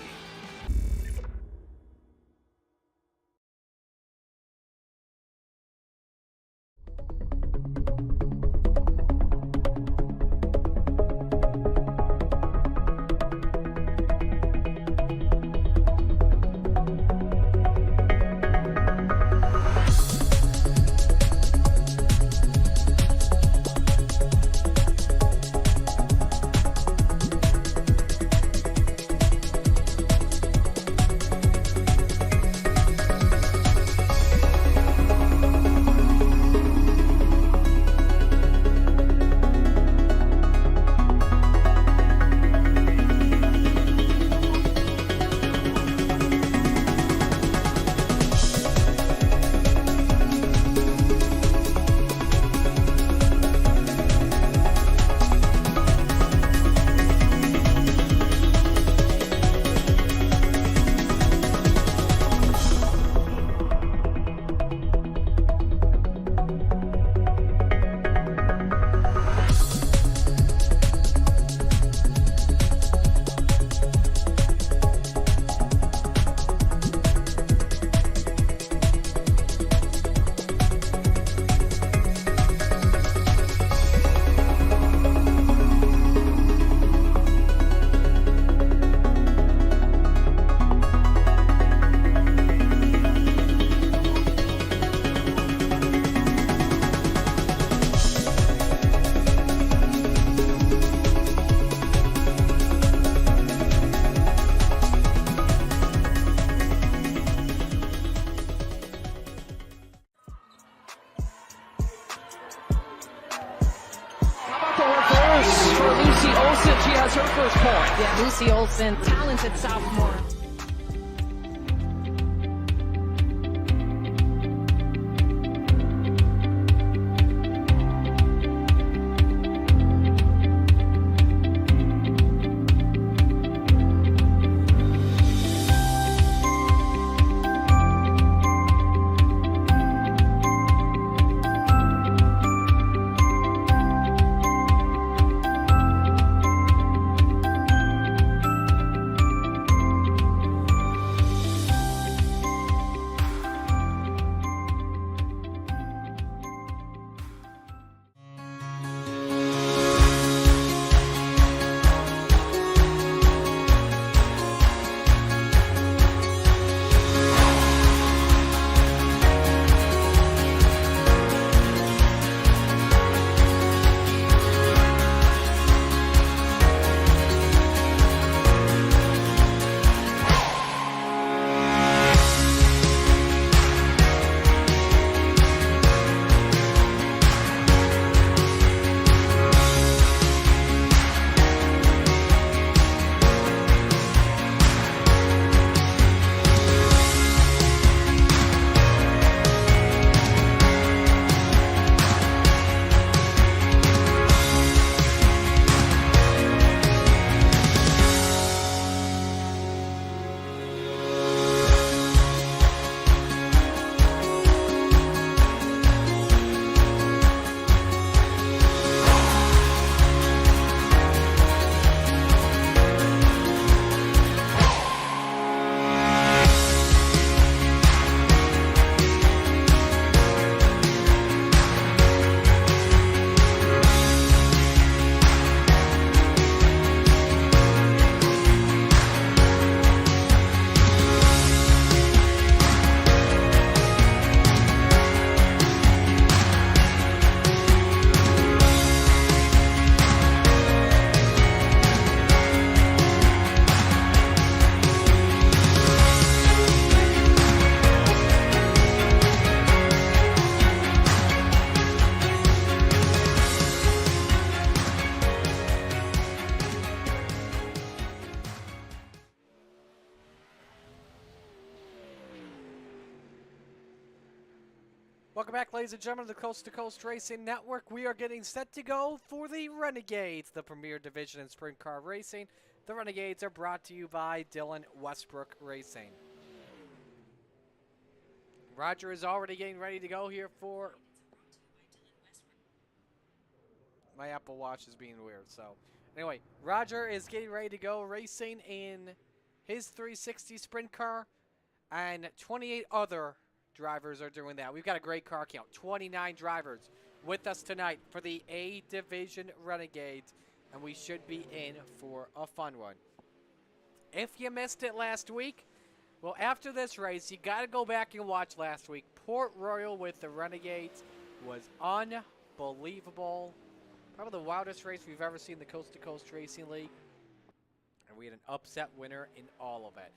Yeah, Lucy Olson, talented sophomore. Welcome back, ladies and gentlemen, to the Coast to Coast Racing Network. We are getting set to go for the Renegades, the premier division in sprint car racing. The Renegades are brought to you by Dylan Westbrook Racing. Roger is already getting ready to go here for... My Apple Watch is being weird, so... Anyway, Roger is getting ready to go racing in his 360 sprint car, and 28 other drivers are doing that. We've got a great car count. 29 drivers with us tonight for the A Division Renegades, and we should be in for a fun one. If you missed it last week, well, after this race, you got to go back and watch last week. Port Royal with the Renegades was unbelievable. Probably the wildest race we've ever seen in the Coast to Coast Racing League, and we had an upset winner in all of it.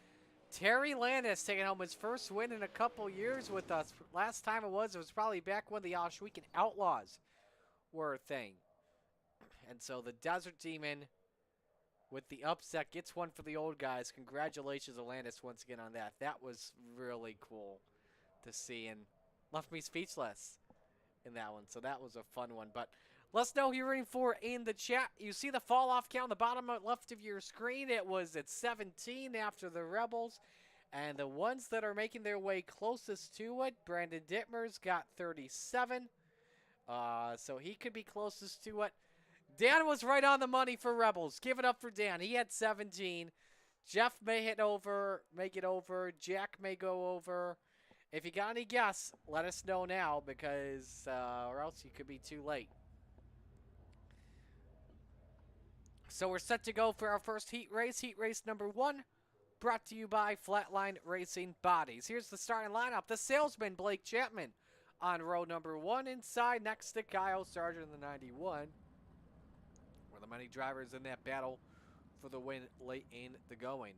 Terry Landis taking home his first win in a couple years with us. Last time it was probably back when the Oswegan Outlaws were a thing. And so the Desert Demon with the upset gets one for the old guys. Congratulations to Landis once again on that. That was really cool to see and left me speechless in that one. So that was a fun one. But let's know who you're rooting for in the chat. You see the fall-off count on the bottom left of your screen. It was at 17 after the Rebels. And the ones that are making their way closest to it, Brandon Dittmer's got 37. So he could be closest to it. Dan was right on the money for Rebels. Give it up for Dan. He had 17. Jeff may get over. Jack may go over. If you got any guess, let us know now because or else you could be too late. So we're set to go for our first heat race number 1, brought to you by Flatline Racing Bodies. Here's the starting lineup. The salesman, Blake Chapman, on row number 1 inside next to Kyle Sargent in the 91. One of the many drivers in that battle for the win late in the going.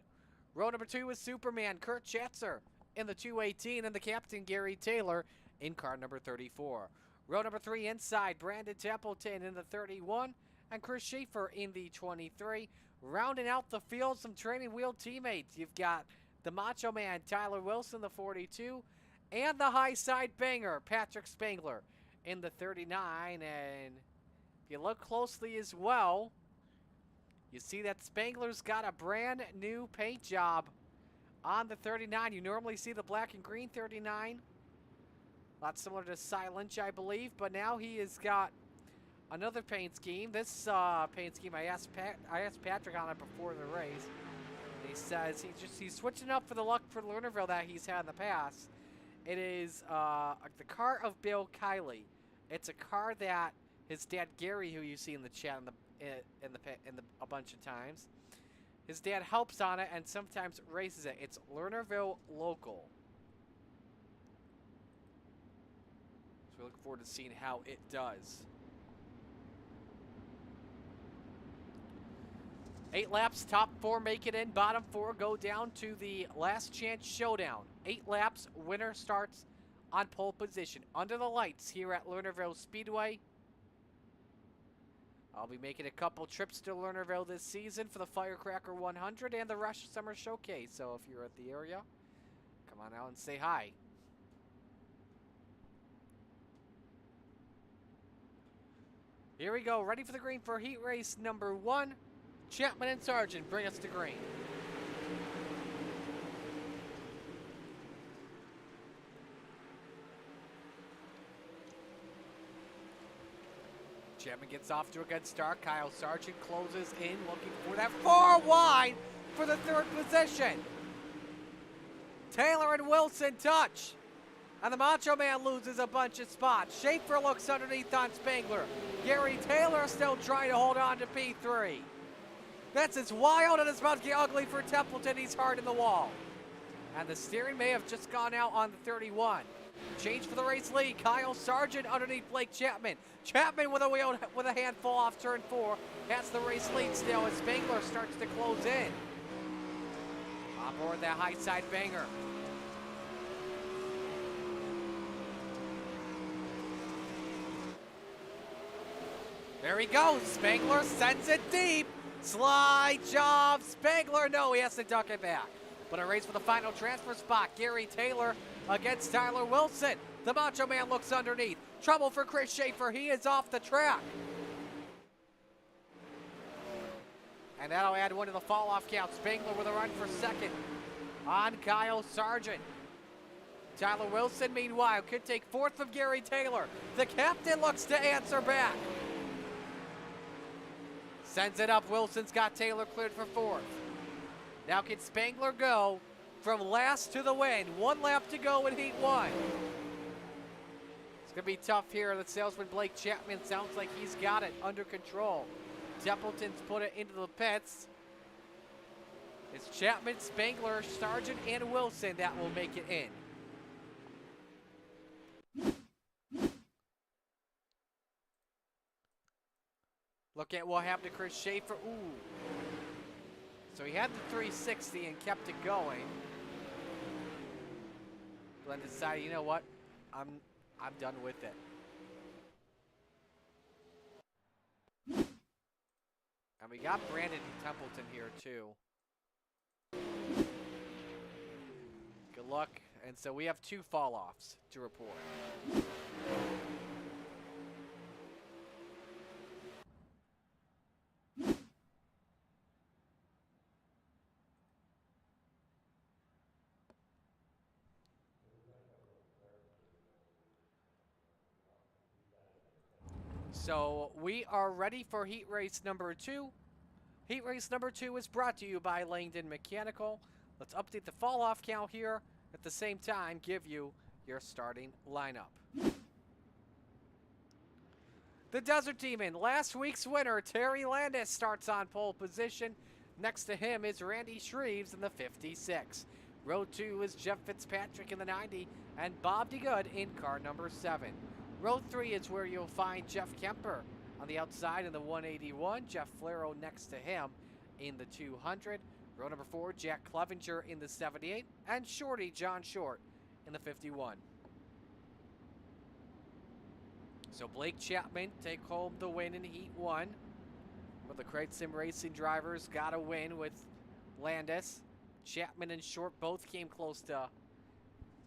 Row number 2 is Superman, Kurt Schatzer in the 218, and the captain, Gary Taylor, in car number 34. Row number 3 inside, Brandon Templeton in the 31, and Chris Schaefer in the 23. Rounding out the field, some training wheel teammates. You've got the Macho Man, Tyler Wilson, the 42, and the high side banger, Patrick Spangler, in the 39. And if you look closely as well, you see that Spangler's got a brand new paint job on the 39. You normally see the black and green 39. A lot similar to Cy Lynch, I believe, but now he has got another paint scheme. This paint scheme, I asked Patrick on it before the race. And he says he's switching up for the luck for Lernerville that he's had in the past. It is the car of Bill Kiley. It's a car that his dad Gary, who you see in the chat a bunch of times, his dad helps on it and sometimes races it. It's Lernerville local. So we look forward to seeing how it does. 8 laps, top 4 make it in, bottom 4 go down to the last chance showdown. 8 laps, winner starts on pole position. Under the lights here at Lernerville Speedway. I'll be making a couple trips to Lernerville this season for the Firecracker 100 and the Rush Summer Showcase. So if you're at the area, come on out and say hi. Here we go, ready for the green for heat race number 1. Chapman and Sargent bring us to green. Chapman gets off to a good start. Kyle Sargent closes in, looking for that 4 wide for the 3rd position. Taylor and Wilson touch. And the Macho Man loses a bunch of spots. Schaefer looks underneath on Spangler. Gary Taylor still trying to hold on to P3. That's as wild and it's about to get ugly for Templeton. He's hard in the wall. And the steering may have just gone out on the 31. Change for the race lead. Kyle Sargent underneath Blake Chapman. Chapman with a handful off turn 4. Has the race lead still as Spangler starts to close in. On board that high side banger. There he goes. Spangler sends it deep. Slide job. Spangler, no, he has to duck it back. But a race for the final transfer spot. Gary Taylor against Tyler Wilson. The Macho Man looks underneath. Trouble for Chris Schaefer. He is off the track. And that'll add one to the fall-off count. Spangler with a run for second on Kyle Sargent. Tyler Wilson, meanwhile, could take fourth from Gary Taylor. The captain looks to answer back. Sends it up. Wilson's got Taylor cleared for fourth. Now can Spangler go from last to the win? 1 lap to go in heat 1. It's going to be tough here. The salesman Blake Chapman sounds like he's got it under control. Templeton's put it into the pits. It's Chapman, Spangler, Sargent, and Wilson that will make it in. Look at what happened to Chris Schaefer. Ooh. So he had the 360 and kept it going. Glenn decided, you know what? I'm done with it. And we got Brandon Templeton here too. Good luck. And so we have 2 fall-offs to report. So we are ready for heat race number 2. Heat race number 2 is brought to you by Langdon Mechanical. Let's update the fall-off count here. At the same time, give you your starting lineup. The Desert Demon, last week's winner, Terry Landis, starts on pole position. Next to him is Randy Shreves in the 56. Row 2 is Jeff Fitzpatrick in the 90 and Bob DeGood in car number 7. Row 3 is where you'll find Jeff Kemper on the outside in the 181. Jeff Flero next to him in the 200. Row number 4, Jack Clevenger in the 78. And Shorty, John Short, in the 51. So Blake Chapman take home the win in Heat 1. But the Crate Sim Racing drivers got a win with Landis. Chapman and Short both came close to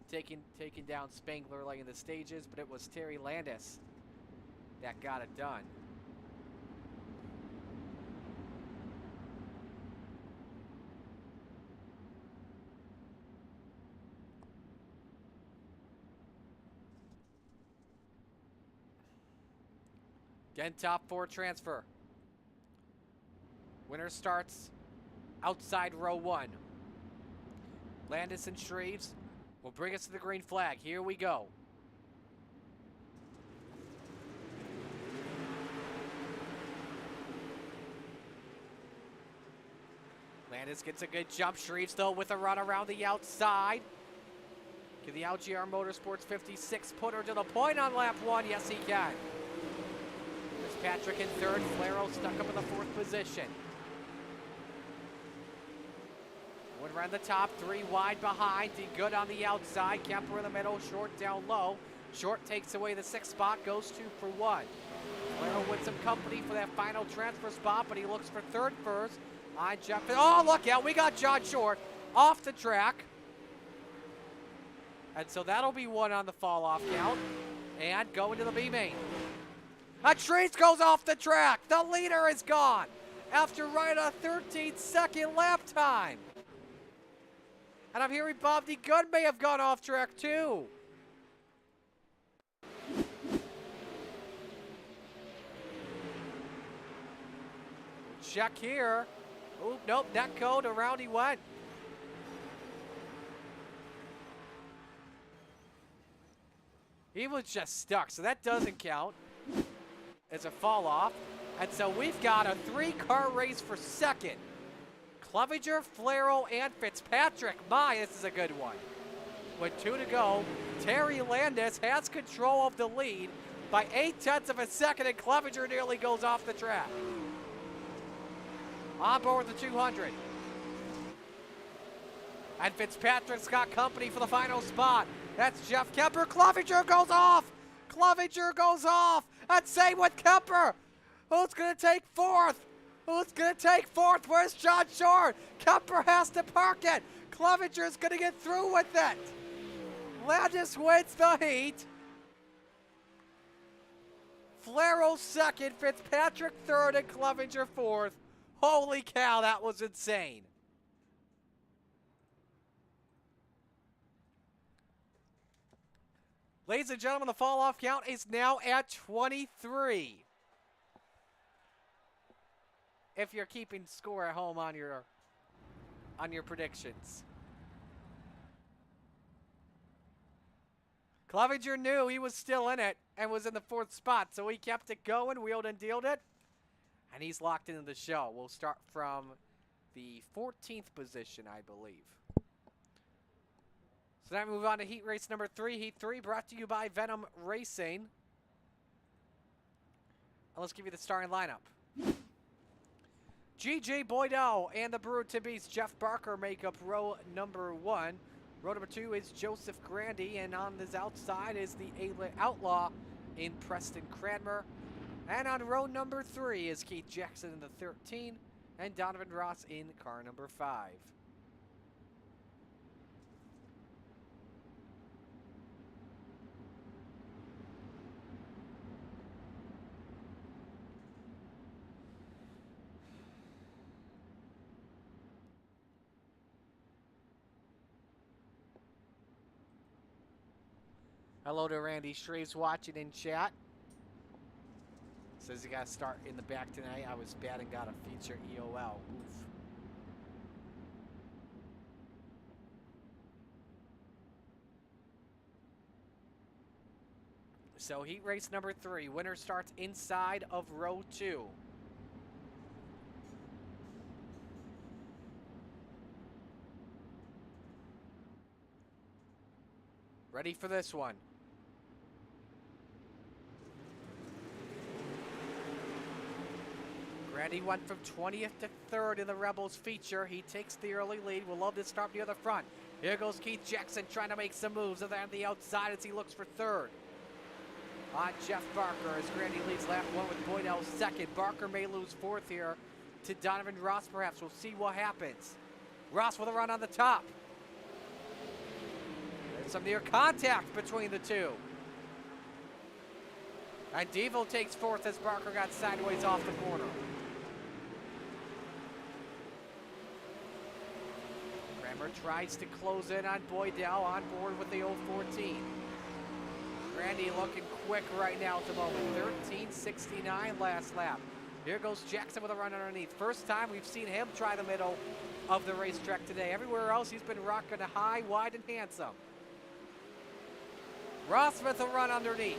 taking down Spangler late in the stages, but it was Terry Landis that got it done. Again, top 4 transfer. Winner starts outside row 1. Landis and Shreves will bring us to the green flag. Here we go. Landis gets a good jump. Shreves, though, with a run around the outside. Can the LGR Motorsports 56 put her to the point on lap 1? Yes, he can. Fitzpatrick in 3rd. Flero stuck up in the 4th position. Wood around the top, 3 wide behind. DeGood on the outside. Kemper in the middle. Short down low. Short takes away the 6th spot. Goes 2 for 1. Flero with some company for that final transfer spot, but he looks for 3rd first. On Jeff. Oh, look out. We got John Short off the track. And so that'll be 1 on the fall-off count. And going to the B-main. A Trees goes off the track. The leader is gone after right a 13-second lap time. And I'm hearing Bob DeGood may have gone off track too. Check here. Oh, nope, net code, around he went. He was just stuck, so that doesn't count. It's a fall off. And so we've got a 3-car race for second. Clevenger, Flero, and Fitzpatrick. My, this is a good one. With 2 to go, Terry Landis has control of the lead by 0.8 of a second, and Clevenger nearly goes off the track. On board the 200. And Fitzpatrick's got company for the final spot. That's Jeff Kemper. Clevenger goes off. Clevenger goes off. And same with Kemper. Who's going to take 4th? Who's going to take 4th? Where's John Short? Kemper has to park it. Clevenger's going to get through with it. Gladys wins the heat. Flero second, Fitzpatrick third, and Clevenger fourth. Holy cow, that was insane. Ladies and gentlemen, the fall-off count is now at 23. If you're keeping score at home on your predictions. Clevenger knew he was still in it and was in the fourth spot, so he kept it going, wheeled and dealed it, and he's locked into the show. We'll start from the 14th position, I believe. So now we move on to heat race number 3. Heat 3 brought to you by Venom Racing. And let's give you the starting lineup. G.J. Boydell and the Brewington Beast Jeff Barker make up row number 1. Row number 2 is Joseph Grandy, and on his outside is the Outlaw in Preston Cranmer. And on row number 3 is Keith Jackson in the 13, and Donovan Ross in car number 5. Hello to Randy Shreves watching in chat. Says he got to start in the back tonight. I was bad and got a feature EOL. Oof. So heat race number 3. Winner starts inside of row 2. Ready for this one. Grandy went from 20th to 3rd in the Rebels feature. He takes the early lead. We'll love to start near the front. Here goes Keith Jackson trying to make some moves. And then on the outside as he looks for 3rd. On Jeff Barker as Grandy leads lap 1 with Boydell 2nd. Barker may lose 4th here to Donovan Ross perhaps. We'll see what happens. Ross with a run on the top. There's some near contact between the two. And Devil takes 4th as Barker got sideways off the corner. Kramer tries to close in on Boydell on board with the 014. Grandy looking quick right now at the moment. 13:69 last lap. Here goes Jackson with a run underneath. First time we've seen him try the middle of the racetrack today. Everywhere else he's been rocking a high, wide, and handsome. Ross with a run underneath.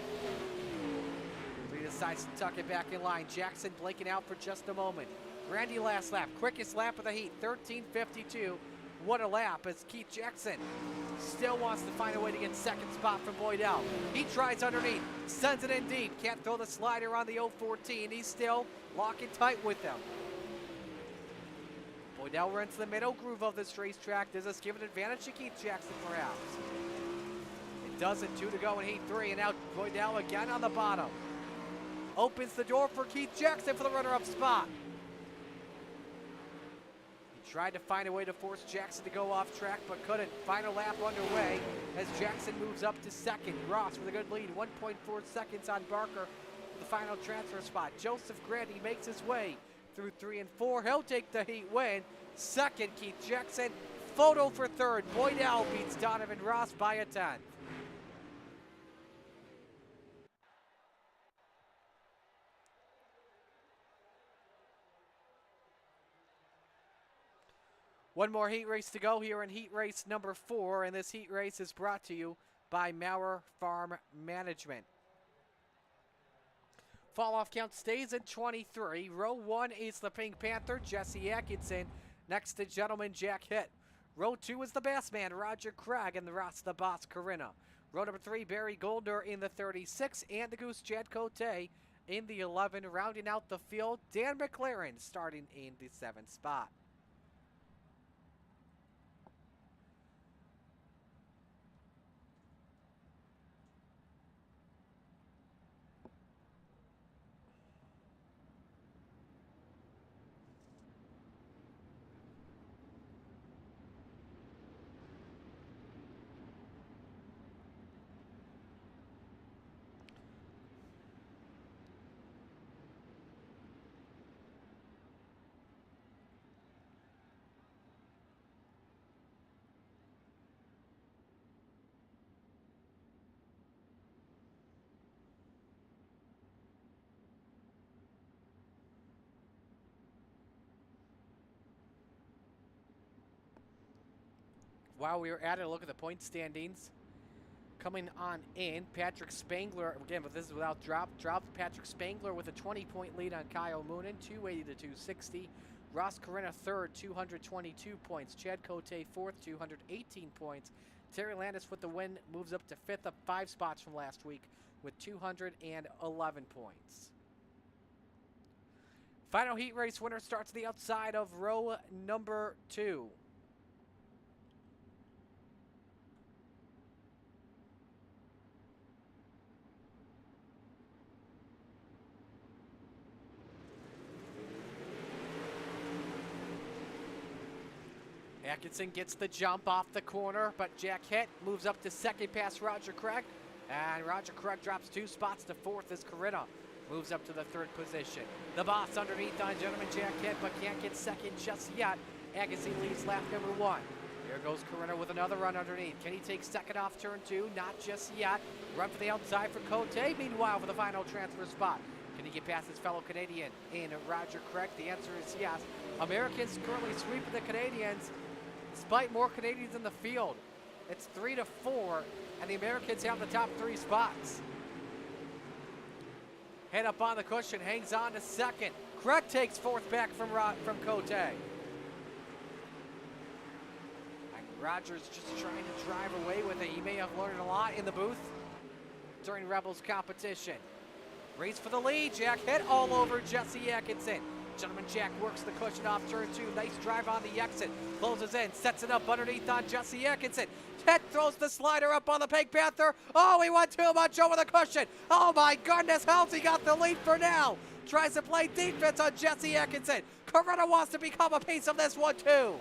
He decides to tuck it back in line. Jackson blinking out for just a moment. Grandy last lap. Quickest lap of the heat. 13:52. What a lap as Keith Jackson still wants to find a way to get 2nd spot from Boydell. He tries underneath. Sends it in deep. Can't throw the slider on the 014. He's still locking tight with them. Boydell runs the middle groove of this racetrack. Does this give an advantage to Keith Jackson perhaps? It doesn't. 2 to go in heat 3, and now Boydell again on the bottom. Opens the door for Keith Jackson for the runner-up spot. He tried to find a way to force Jackson to go off track, but couldn't. Final lap underway as Jackson moves up to 2nd. Ross with a good lead, 1.4 seconds on Barker for the final transfer spot. Joseph Grandy makes his way through 3 and 4. He'll take the heat win. 2nd, Keith Jackson. Photo for 3rd. Boydell beats Donovan Ross by a 10th. One more heat race to go here in heat race number 4, and this heat race is brought to you by Maurer Farm Management. Fall-off count stays at 23. Row 1 is the Pink Panther, Jesse Atkinson, next to Gentleman Jack Hitt. Row 2 is the Bassman, Roger Craig, and the Ross the Boss, Corinna. Row number 3, Barry Goldner in the 36, and the Goose Jed Cote in the 11. Rounding out the field, Dan McLaren starting in the 7th spot. While we were at it, look at the point standings. Coming on in, Patrick Spangler, again, but this is without drop. Patrick Spangler with a 20-point lead on Kyle Moonen, 280 to 260. Ross Corina third, 222 points. Chad Cote fourth, 218 points. Terry Landis with the win moves up to fifth, up 5 spots from last week with 211 points. Final heat race winner starts the outside of row number 2. Atkinson gets the jump off the corner, but Jack Hitt moves up to second past Roger Craig. And Roger Craig drops 2 spots to fourth as Corina moves up to the 3rd position. The boss underneath on gentleman Jack Hitt, but can't get second just yet. Atkinson leads lap number 1. Here goes Corina with another run underneath. Can he take second off turn 2? Not just yet. Run for the outside for Cote. Meanwhile, for the final transfer spot. Can he get past his fellow Canadian in Roger Craig? The answer is yes. Americans currently sweeping the Canadians, despite more Canadians in the field. It's 3-4, and the Americans have the top 3 spots. Head up on the cushion, hangs on to second. Craig takes 4th back from Cote. And Rogers just trying to drive away with it. He may have learned a lot in the booth during Rebels competition. Race for the lead. Jack Hitt all over Jesse Atkinson. Gentleman Jack works the cushion off turn 2. Nice drive on the exit. Closes in, sets it up underneath on Jesse Atkinson. Hitt throws the slider up on the Pink Panther. Oh, he went too much over the cushion. Oh my goodness, Halsey got the lead for now. Tries to play defense on Jesse Atkinson. Corina wants to become a piece of this one too.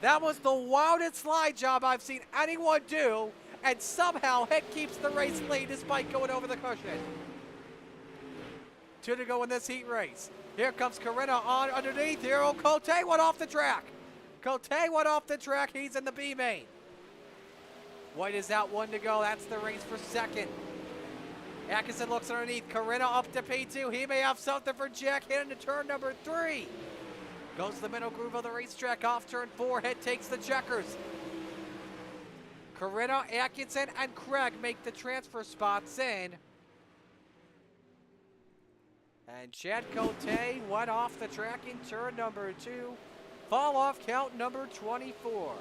That was the wildest slide job I've seen anyone do, and somehow Hitt keeps the race lead despite going over the cushion. 2 to go in this heat race. Here comes Corina on underneath. Here, Cote went off the track. Cote went off the track. He's in the B main. White is out, 1 to go. That's the race for second. Atkinson looks underneath. Corina up to P2. He may have something for Jack Hitt into turn number 3. Goes to the middle groove of the racetrack off turn 4. Hitt takes the checkers. Corina, Atkinson, and Craig make the transfer spots in. And Chad Cote went off the track in turn number 2. Fall off count number 24.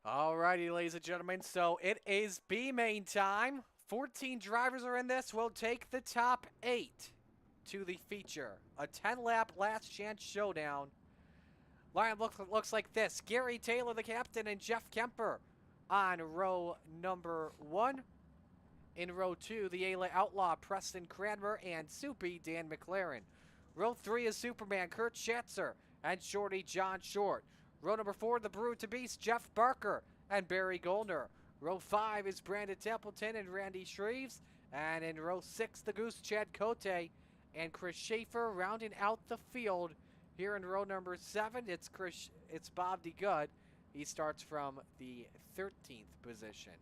Alrighty, ladies and gentlemen, so it is B main time. 14 drivers are in this. We'll take the top 8 to the feature. A 10-lap last chance showdown. Line looks like this. Gary Taylor, the captain, and Jeff Kemper on row number 1. In row 2, the Outlaw, Preston Cranmer, and Soupy, Dan McLaren. Row 3 is Superman, Kurt Schatzer, and Shorty, John Short. Row number 4, the Brew to Beast, Jeff Barker, and Barry Goldner. Row 5 is Brandon Templeton and Randy Shreves. And in row 6, the Goose, Chad Cote, and Chris Schaefer rounding out the field. Here in row number 7, it's Bob DeGood. He starts from the 13th position.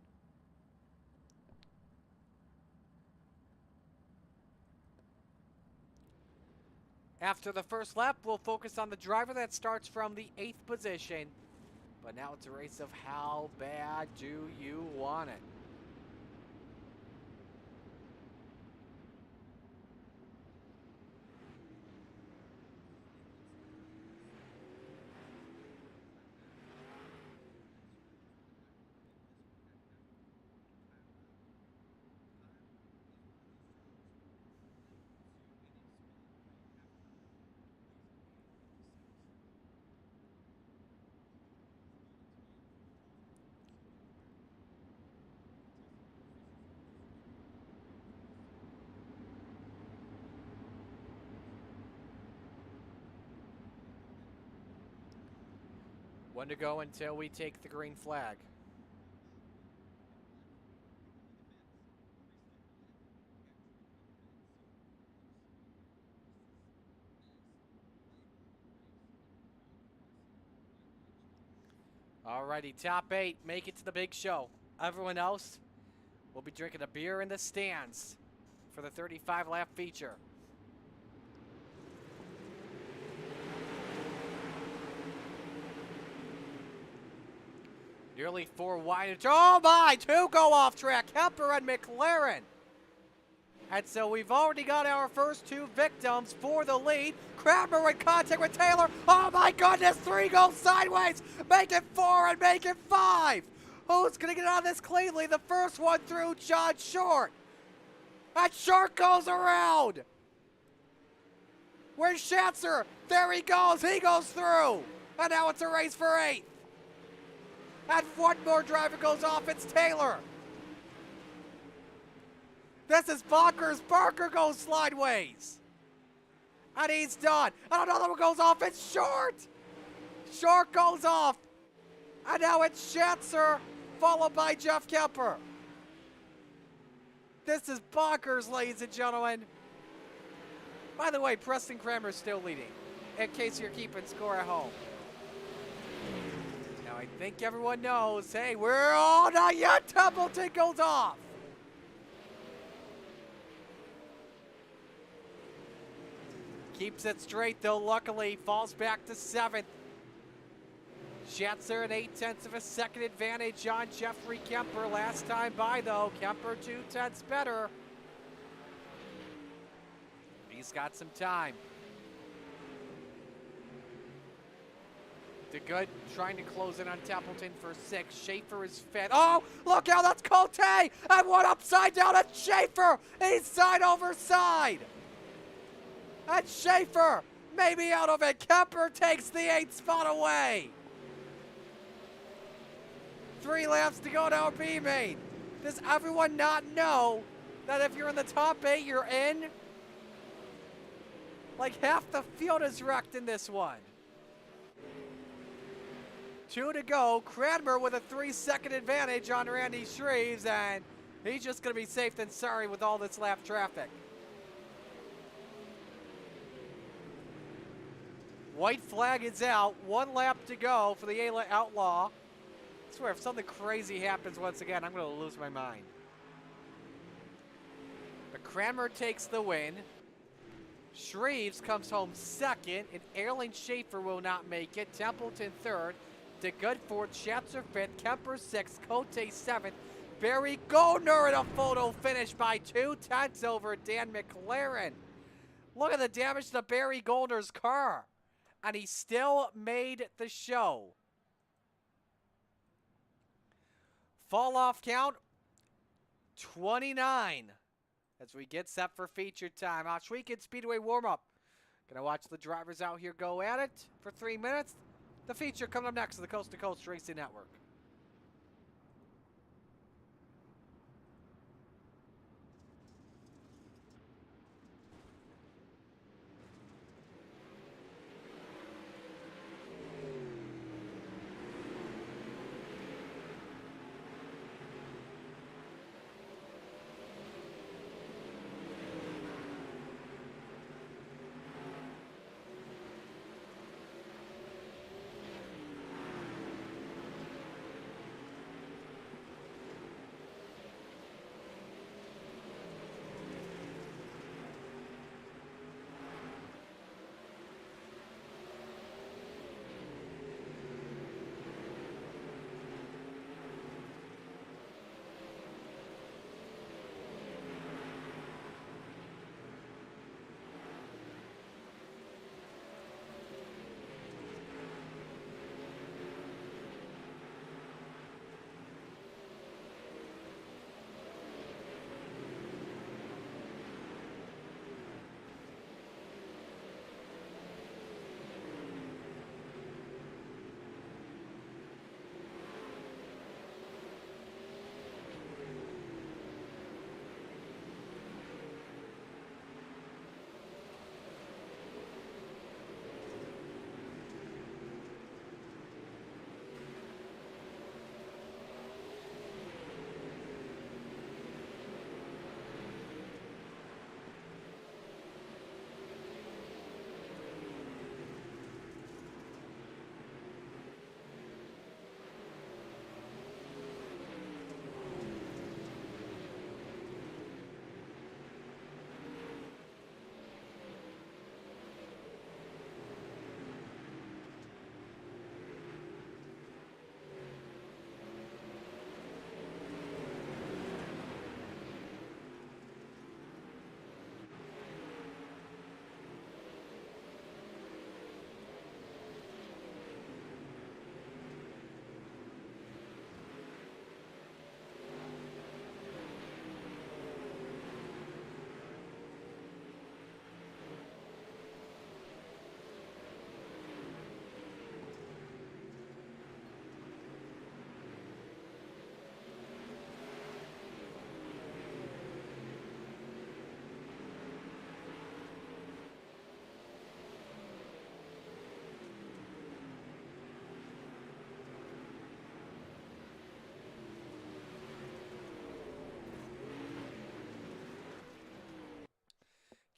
After the first lap, we'll focus on the driver that starts from the 8th position. But now it's a race of how bad do you want it? One to go until we take the green flag. Alrighty, top 8 make it to the big show. Everyone else will be drinking a beer in the stands for the 35-lap feature. Nearly 4 wide. Oh my! 2 go off track. Kemper and McLaren. And so we've already got our first 2 victims for the lead. Cranmer in contact with Taylor. Oh my goodness! 3 go sideways. Make it 4 and make it 5. Who's going to get out of this cleanly? The first one through John Short. And Short goes around. Where's Schatzer? There he goes. He goes through. And now it's a race for 8th. And one more driver goes off. It's Taylor. This is bonkers. Barker goes sideways. And he's done. And another one goes off. It's Short. Short goes off. And now it's Schatzer, followed by Jeff Kemper. This is bonkers, ladies and gentlemen. By the way, Preston Kramer's still leading, in case you're keeping score at home. Now, I think everyone knows, hey, we're all not yet. Templeton goes off. Keeps it straight, though, luckily. Falls back to 7th. Schatzer an 0.8 of a second advantage on Jeffrey Kemper. Last time by, though. Kemper 0.2 better. He's got some time. DeGood trying to close in on Templeton for 6. Schaefer is 5th. Oh, look out, that's Cote! And one upside down at Schaefer! He's side over side! And Schaefer maybe out of it. Kemper takes the 8th spot away. 3 laps to go now, B-main. Does everyone not know that if you're in the top 8, you're in? Like half the field is wrecked in this one. 2 to go. Cranmer with a 3-second advantage on Randy Shreves, and he's just going to be safe than sorry with all this lap traffic. White flag is out. 1 lap to go for the Outlaw. I swear, if something crazy happens once again, I'm going to lose my mind. But Cranmer takes the win. Shreves comes home 2nd, and Erling Schaefer will not make it. Templeton 3rd. DeGood 4th. Schatzer 5th. Kemper 6th. Cote 7th. Barry Goldner in a photo finish by 0.2 over Dan McLaren. Look at the damage to Barry Goldner's car. And he still made the show. Fall off count, 29. As we get set for feature time. Weekend Speedway warm-up. Gonna watch the drivers out here go at it for 3 minutes. The feature coming up next to the Coast to Coast Racing Network.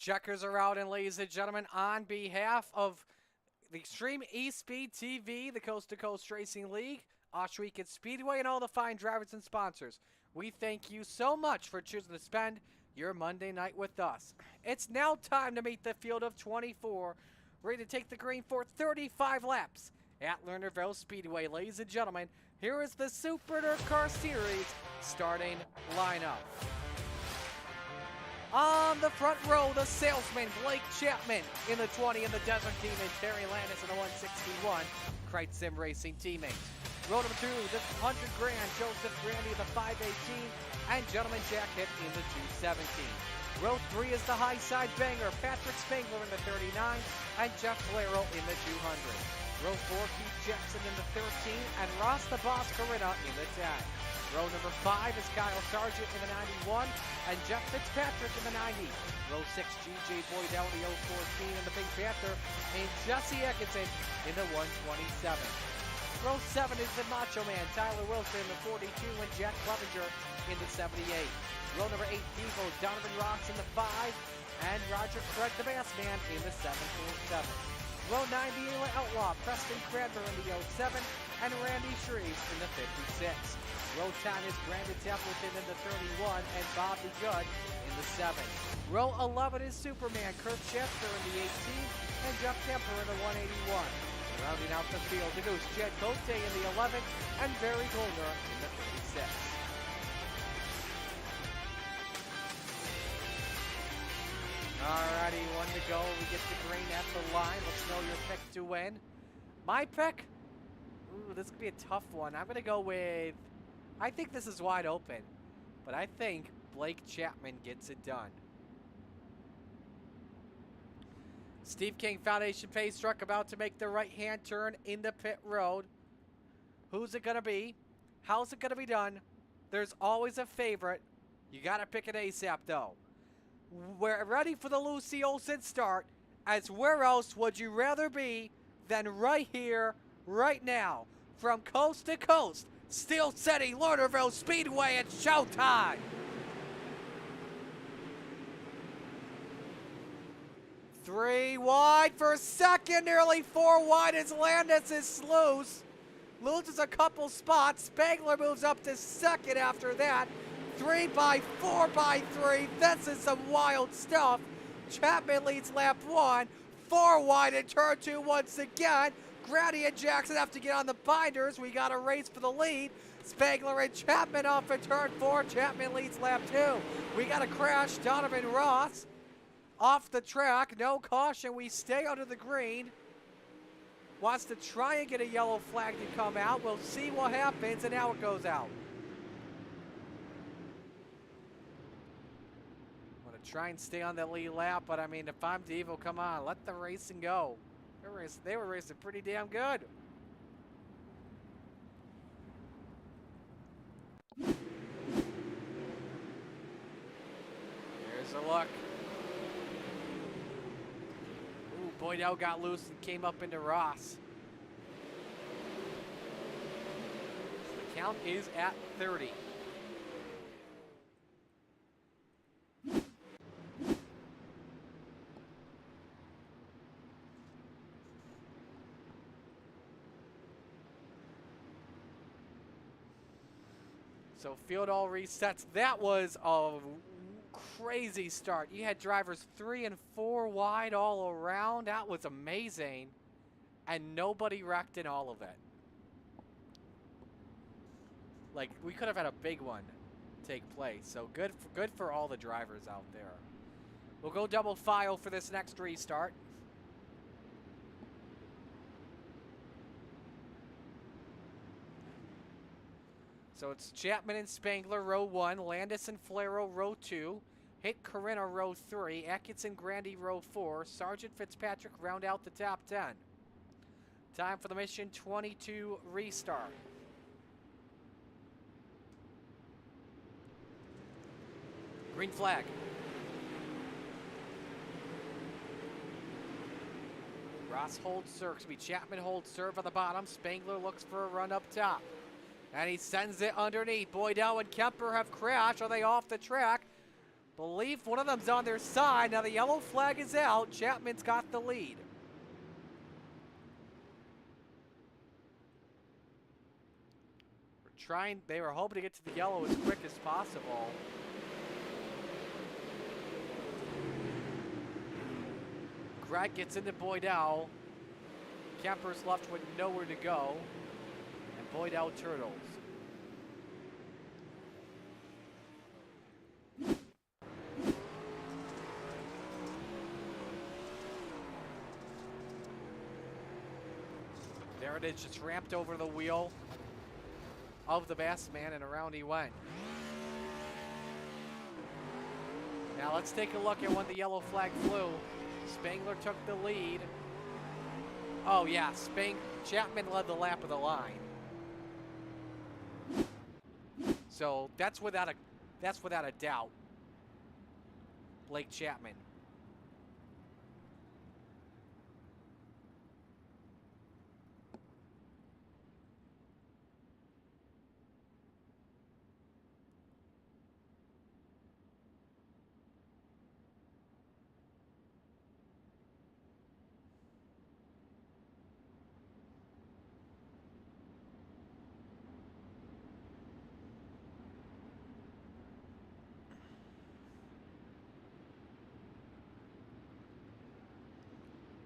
Checkers are out, and ladies and gentlemen, on behalf of the Extreme E-Speed TV, the Coast to Coast Racing League, Oshweekett Speedway, and all the fine drivers and sponsors, we thank you so much for choosing to spend your Monday night with us. It's now time to meet the field of 24, ready to take the green for 35 laps at Lernerville Speedway. Ladies and gentlemen, here is the Super Nerd Car Series starting lineup. On the front row, the salesman, Blake Chapman in the 20 in the Desert Team, and Terry Landis in the 161 Krite Sim Racing teammates. Row number 2, the 100 grand, Joseph Grandy in the 518, and Gentleman Jack Hitt in the 217. Row 3 is the high side banger, Patrick Spangler in the 39, and Jeff Valero in the 200. Row 4, Keith Jackson in the 13, and Ross the Boss Corina in the 10. Row number 5 is Kyle Sargent in the 91, and Jeff Fitzpatrick in the 90. Row 6, G.J. Boydell in the 014, and the Pink Panther, and Jesse Atkinson in the 127. Row 7 is the Macho Man, Tyler Wilson in the 42, and Jack Clevenger in the 78. Row number 8, Devo, Donovan Ross in the 5, and Roger Craig the Bass Man in the 747. Row 9, the Outlaw, Preston Cranmer in the 07, and Randy Shreves in the 56. Row 10 is Brandon Templeton in the 31 and Bobby Judd in the 7. Row 11 is Superman, Kurt Chester in the 18 and Jeff Kemper in the 181. Rounding out the field, the Goose, Jed Cote in the 11 and Barry Goldner in the 56. Alrighty, one to go. We get the green at the line. Let's know your pick to win. My pick? Ooh, this could be a tough one. I'm going to go with... I think this is wide open, but I think Blake Chapman gets it done. Steve King Foundation Pace truck about to make the right-hand turn into pit road. Who's it going to be? How's it going to be done? There's always a favorite. You got to pick it ASAP, though. We're ready for the Lucy Olsen start, as where else would you rather be than right here, right now, from coast to coast, Steel City, Lernerville Speedway, it's showtime! Three wide for second, nearly 4 wide as Landis is loose. Loses a couple spots. Spangler moves up to second after that. 3 by 4 by 3. This is some wild stuff. Chapman leads lap 1. 4 wide in turn 2 once again. Grady and Jackson have to get on the binders. We got a race for the lead. Spangler and Chapman off in turn 4. Chapman leads lap 2. We got a crash. Donovan Ross off the track. No caution. We stay under the green. Wants to try and get a yellow flag to come out. We'll see what happens, and now it goes out. Want to try and stay on the lead lap, but I mean, if I'm Devo, come on, let the racing go. They were racing pretty damn good. Here's a look. Ooh, Boydell got loose and came up into Ross. The count is at 30. So field all resets. That was a crazy start. You had drivers 3 and 4 wide all around. That was amazing. And nobody wrecked in all of it. Like, we could have had a big one take place. So good for all the drivers out there. We'll go double file for this next restart. So it's Chapman and Spangler, row 1. Landis and Flero, row 2. Hitt Corina, row 3. Atkinson, Grandy, row 4. Sergeant Fitzpatrick round out the top 10. Time for the Mission 22 restart. Green flag. Ross holds serve. Chapman holds serve on the bottom. Spangler looks for a run up top. And he sends it underneath. Boydell and Kemper have crashed. Are they off the track? Believe one of them's on their side. Now the yellow flag is out. Chapman's got the lead. They were hoping to get to the yellow as quick as possible. Greg gets into Boydell. Kemper's left with nowhere to go. And Boydell turtles. There it is, just ramped over the wheel of the Bassman, and around he went. Now let's take a look at when the yellow flag flew. Spangler took the lead. Oh yeah, Chapman led the lap of the line. So that's without a doubt. Blake Chapman.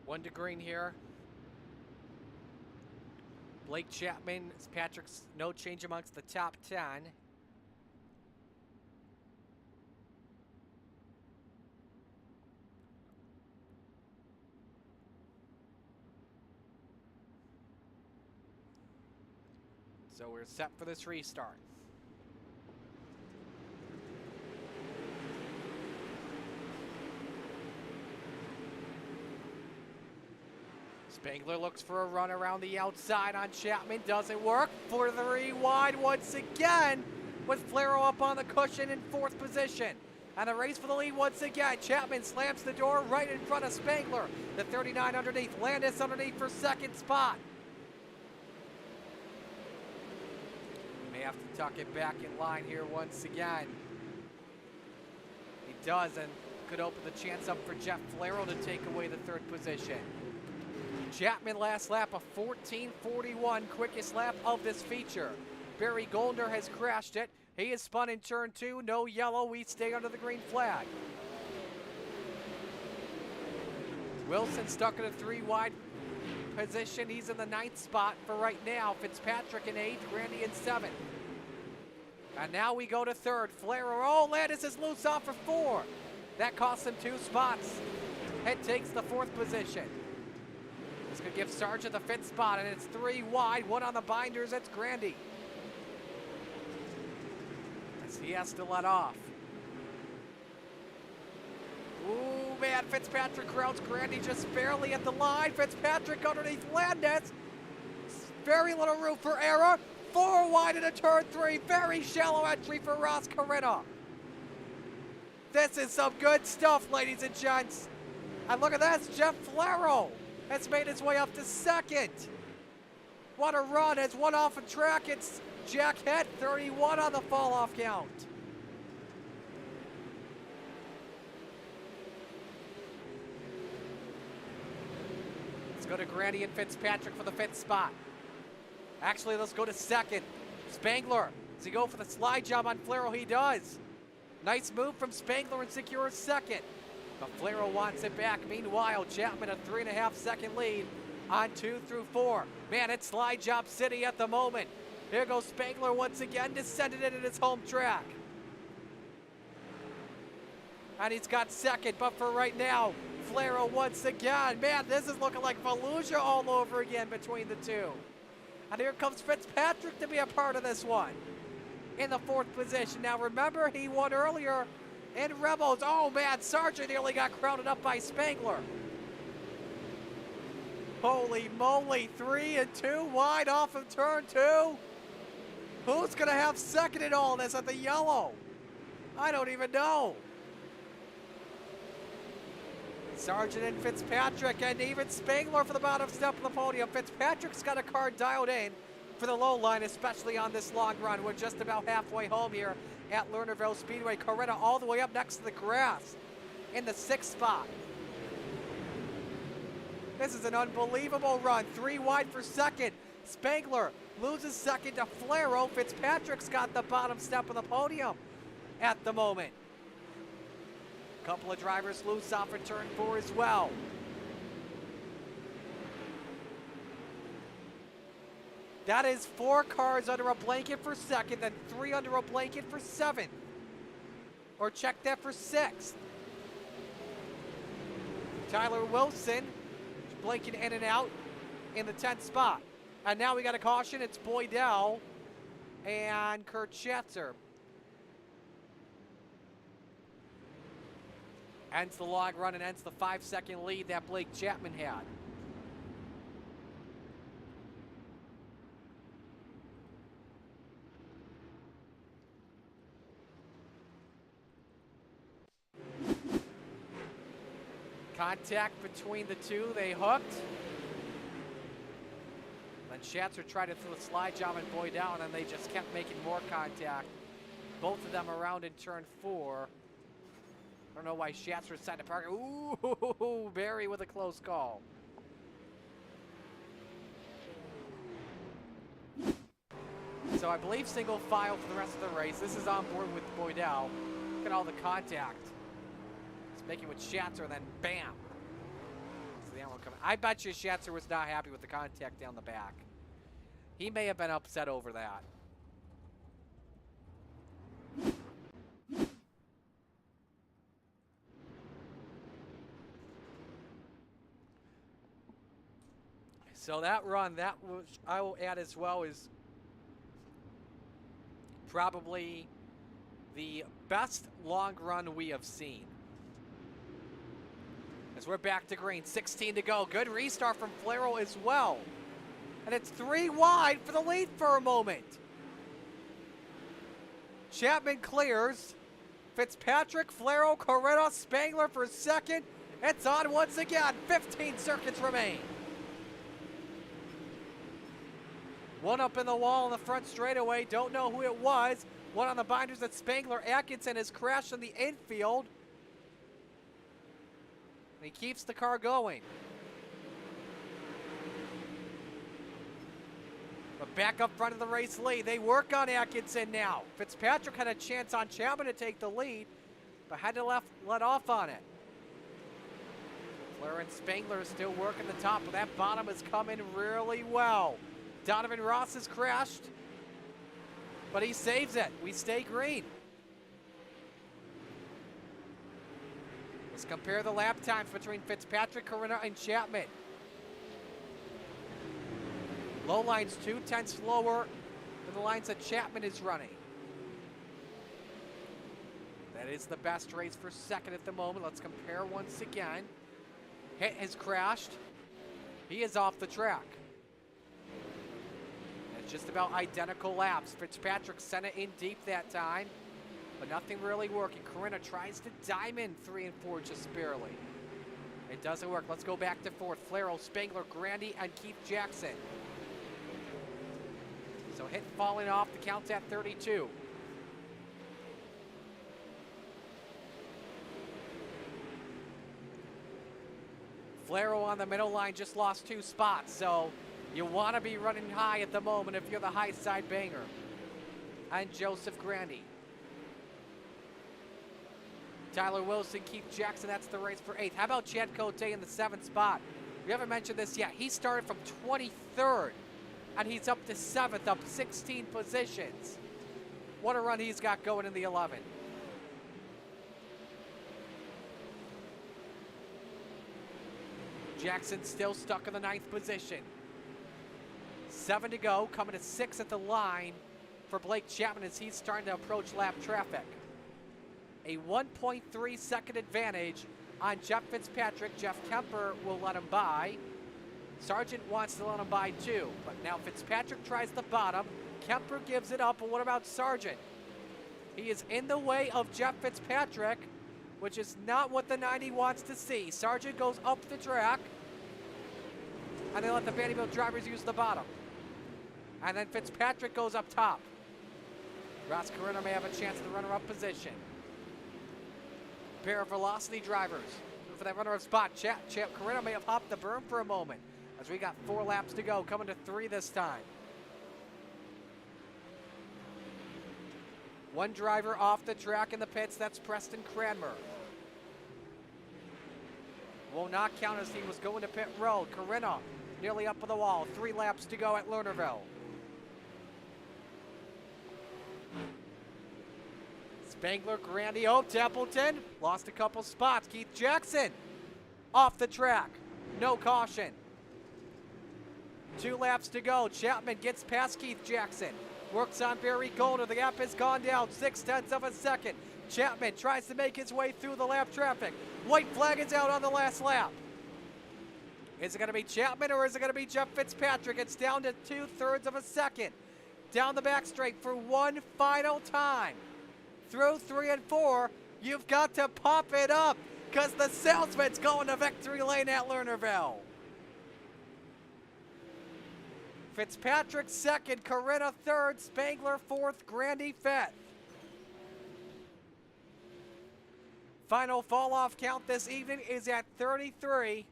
One to green here. Blake Chapman, Patrick's no change amongst the top 10. So we're set for this restart. Spangler looks for a run around the outside on Chapman. Doesn't work. 4-3 wide once again with Flero up on the cushion in 4th position. And a race for the lead once again. Chapman slams the door right in front of Spangler. The 39 underneath. Landis underneath for 2nd spot. May have to tuck it back in line here once again. He does, and could open the chance up for Jeff Flero to take away the 3rd position. Chapman last lap, a 14:41, quickest lap of this feature. Barry Goldner has crashed it. He is spun in turn 2, no yellow, we stay under the green flag. Wilson stuck in a 3 wide position. He's in the 9th spot for right now. Fitzpatrick in 8th, Grandy in 7th. And now we go to 3rd. Flero, oh, Landis is loose off for 4. That costs him 2 spots. Head takes the 4th position. This could give Sargent the 5th spot, and it's 3 wide, 1 on the binders, it's Grandy. As he has to let off. Ooh, man, Fitzpatrick crowds Grandy just barely at the line. Fitzpatrick underneath Landis. Very little room for error. 4 wide into turn 3, very shallow entry for Ross Carina. This is some good stuff, ladies and gents. And look at this, Jeff Flero has made his way up to 2nd. What a run, has 1 off the track. It's Jack Head, 31 on the fall-off count. Let's go to Grandy and Fitzpatrick for the 5th spot. Actually, let's go to 2nd. Spangler, does he go for the slide job on Flero? He does. Nice move from Spangler and secures 2nd. But Flero wants it back. Meanwhile, Chapman a 3.5 second lead on 2 through 4. Man, it's slide job city at the moment. Here goes Spangler once again, descended it at his home track. And he's got 2nd, but for right now, Flero once again. Man, this is looking like Volusia all over again between the two. And here comes Fitzpatrick to be a part of this one. In the 4th position. Now remember, he won earlier in Rebels. Oh man, Sargent nearly got crowded up by Spangler. Holy moly, 3 and 2 wide off of turn 2. Who's gonna have 2nd in all this at the yellow? I don't even know. Sargent and Fitzpatrick, and even Spangler for the bottom step of the podium. Fitzpatrick's got a car dialed in for the low line, especially on this long run. We're just about halfway home here at Lernerville Speedway. Coretta all the way up next to the grass in the 6th spot. This is an unbelievable run. 3 wide for second. Spangler loses second to Flero. Fitzpatrick's got the bottom step of the podium at the moment. Couple of drivers loose off of turn 4 as well. That is 4 cars under a blanket for second, then 3 under a blanket for 7th. Or check that for 6th. Tyler Wilson blinking in and out in the 10th spot. And now we got a caution. It's Boydell and Kurt Schatzer. Ends the log run and ends the 5-second lead that Blake Chapman had. Contact between the two, they hooked. Then Schatzer tried to throw a slide job and Boydell, and then they just kept making more contact. Both of them around in turn 4. I don't know why Schatzer decided to park. Ooh, Barry with a close call. So I believe single file for the rest of the race. This is on board with Boydell. Look at all the contact. It's making with Schatzer, and then bam. So the arrow coming. I bet you Schatzer was not happy with the contact down the back. He may have been upset over that. So that run, that was, I will add as well, is probably the best long run we have seen. As we're back to green, 16 to go. Good restart from Flero as well. And it's 3 wide for the lead for a moment. Chapman clears. Fitzpatrick, Flero, Coretta, Spangler for second. It's on once again. 15 circuits remain. One up in the wall in the front straightaway. Don't know who it was. One on the binders at Spangler. Atkinson has crashed in the infield. He keeps the car going. But back up front of the race lead. They work on Atkinson now. Fitzpatrick had a chance on Chapman to take the lead, but had to let off on it. Flair and Spangler are still working the top, but that bottom has come in really well. Donovan Ross has crashed, but he saves it. We stay green. Let's compare the lap times between Fitzpatrick, Coretta, and Chapman. Low line's 2/10 lower than the lines that Chapman is running. That is the best race for second at the moment. Let's compare once again. Hit has crashed. He is off the track. It's just about identical laps. Fitzpatrick sent it in deep that time, but nothing really working. Coretta tries to diamond 3 and 4 just barely. It doesn't work. Let's go back to fourth. Flero, Spangler, Grandy, and Keith Jackson. So hit falling off. The count's at 32. Flero on the middle line just lost 2 spots, so you want to be running high at the moment if you're the high side banger. And Joseph Grandy. Tyler Wilson, Keith Jackson, that's the race for 8th. How about Chad Cote in the 7th spot? We haven't mentioned this yet. He started from 23rd, and he's up to 7th, up 16 positions. What a run he's got going in the 11. Jackson still stuck in the 9th position. 7 to go, coming to 6 at the line for Blake Chapman as he's starting to approach lap traffic. A 1.3 second advantage on Jeff Fitzpatrick. Jeff Kemper will let him by. Sargent wants to let him by too, but now Fitzpatrick tries the bottom. Kemper gives it up, but what about Sargent? He is in the way of Jeff Fitzpatrick, which is not what the 90 wants to see. Sargent goes up the track, and they let the Vanderbilt drivers use the bottom. And then Fitzpatrick goes up top. Ross Carino may have a chance at the runner-up position. Pair of velocity drivers for that runner-up spot. Champ Carino may have hopped the berm for a moment as we got 4 laps to go, coming to 3 this time. One driver off the track in the pits, that's Preston Cranmer. Will not count as he was going to pit road. Carino nearly up on the wall. 3 laps to go at Lernerville. Spangler, Grandy, Templeton. Lost a couple spots. Keith Jackson off the track. No caution. 2 laps to go. Chapman gets past Keith Jackson. Works on Barry Golder. The gap has gone down 0.6 of a second. Chapman tries to make his way through the lap traffic. White flag is out on the last lap. Is it going to be Chapman or is it going to be Jeff Fitzpatrick? It's down to 2/3 of a second. Down the back straight for one final time. Through 3 and 4, you've got to pop it up because the salesman's going to victory lane at Lernerville. Fitzpatrick second, Carino third, Spangler fourth, Grandy fifth. Final fall-off count this evening is at 33.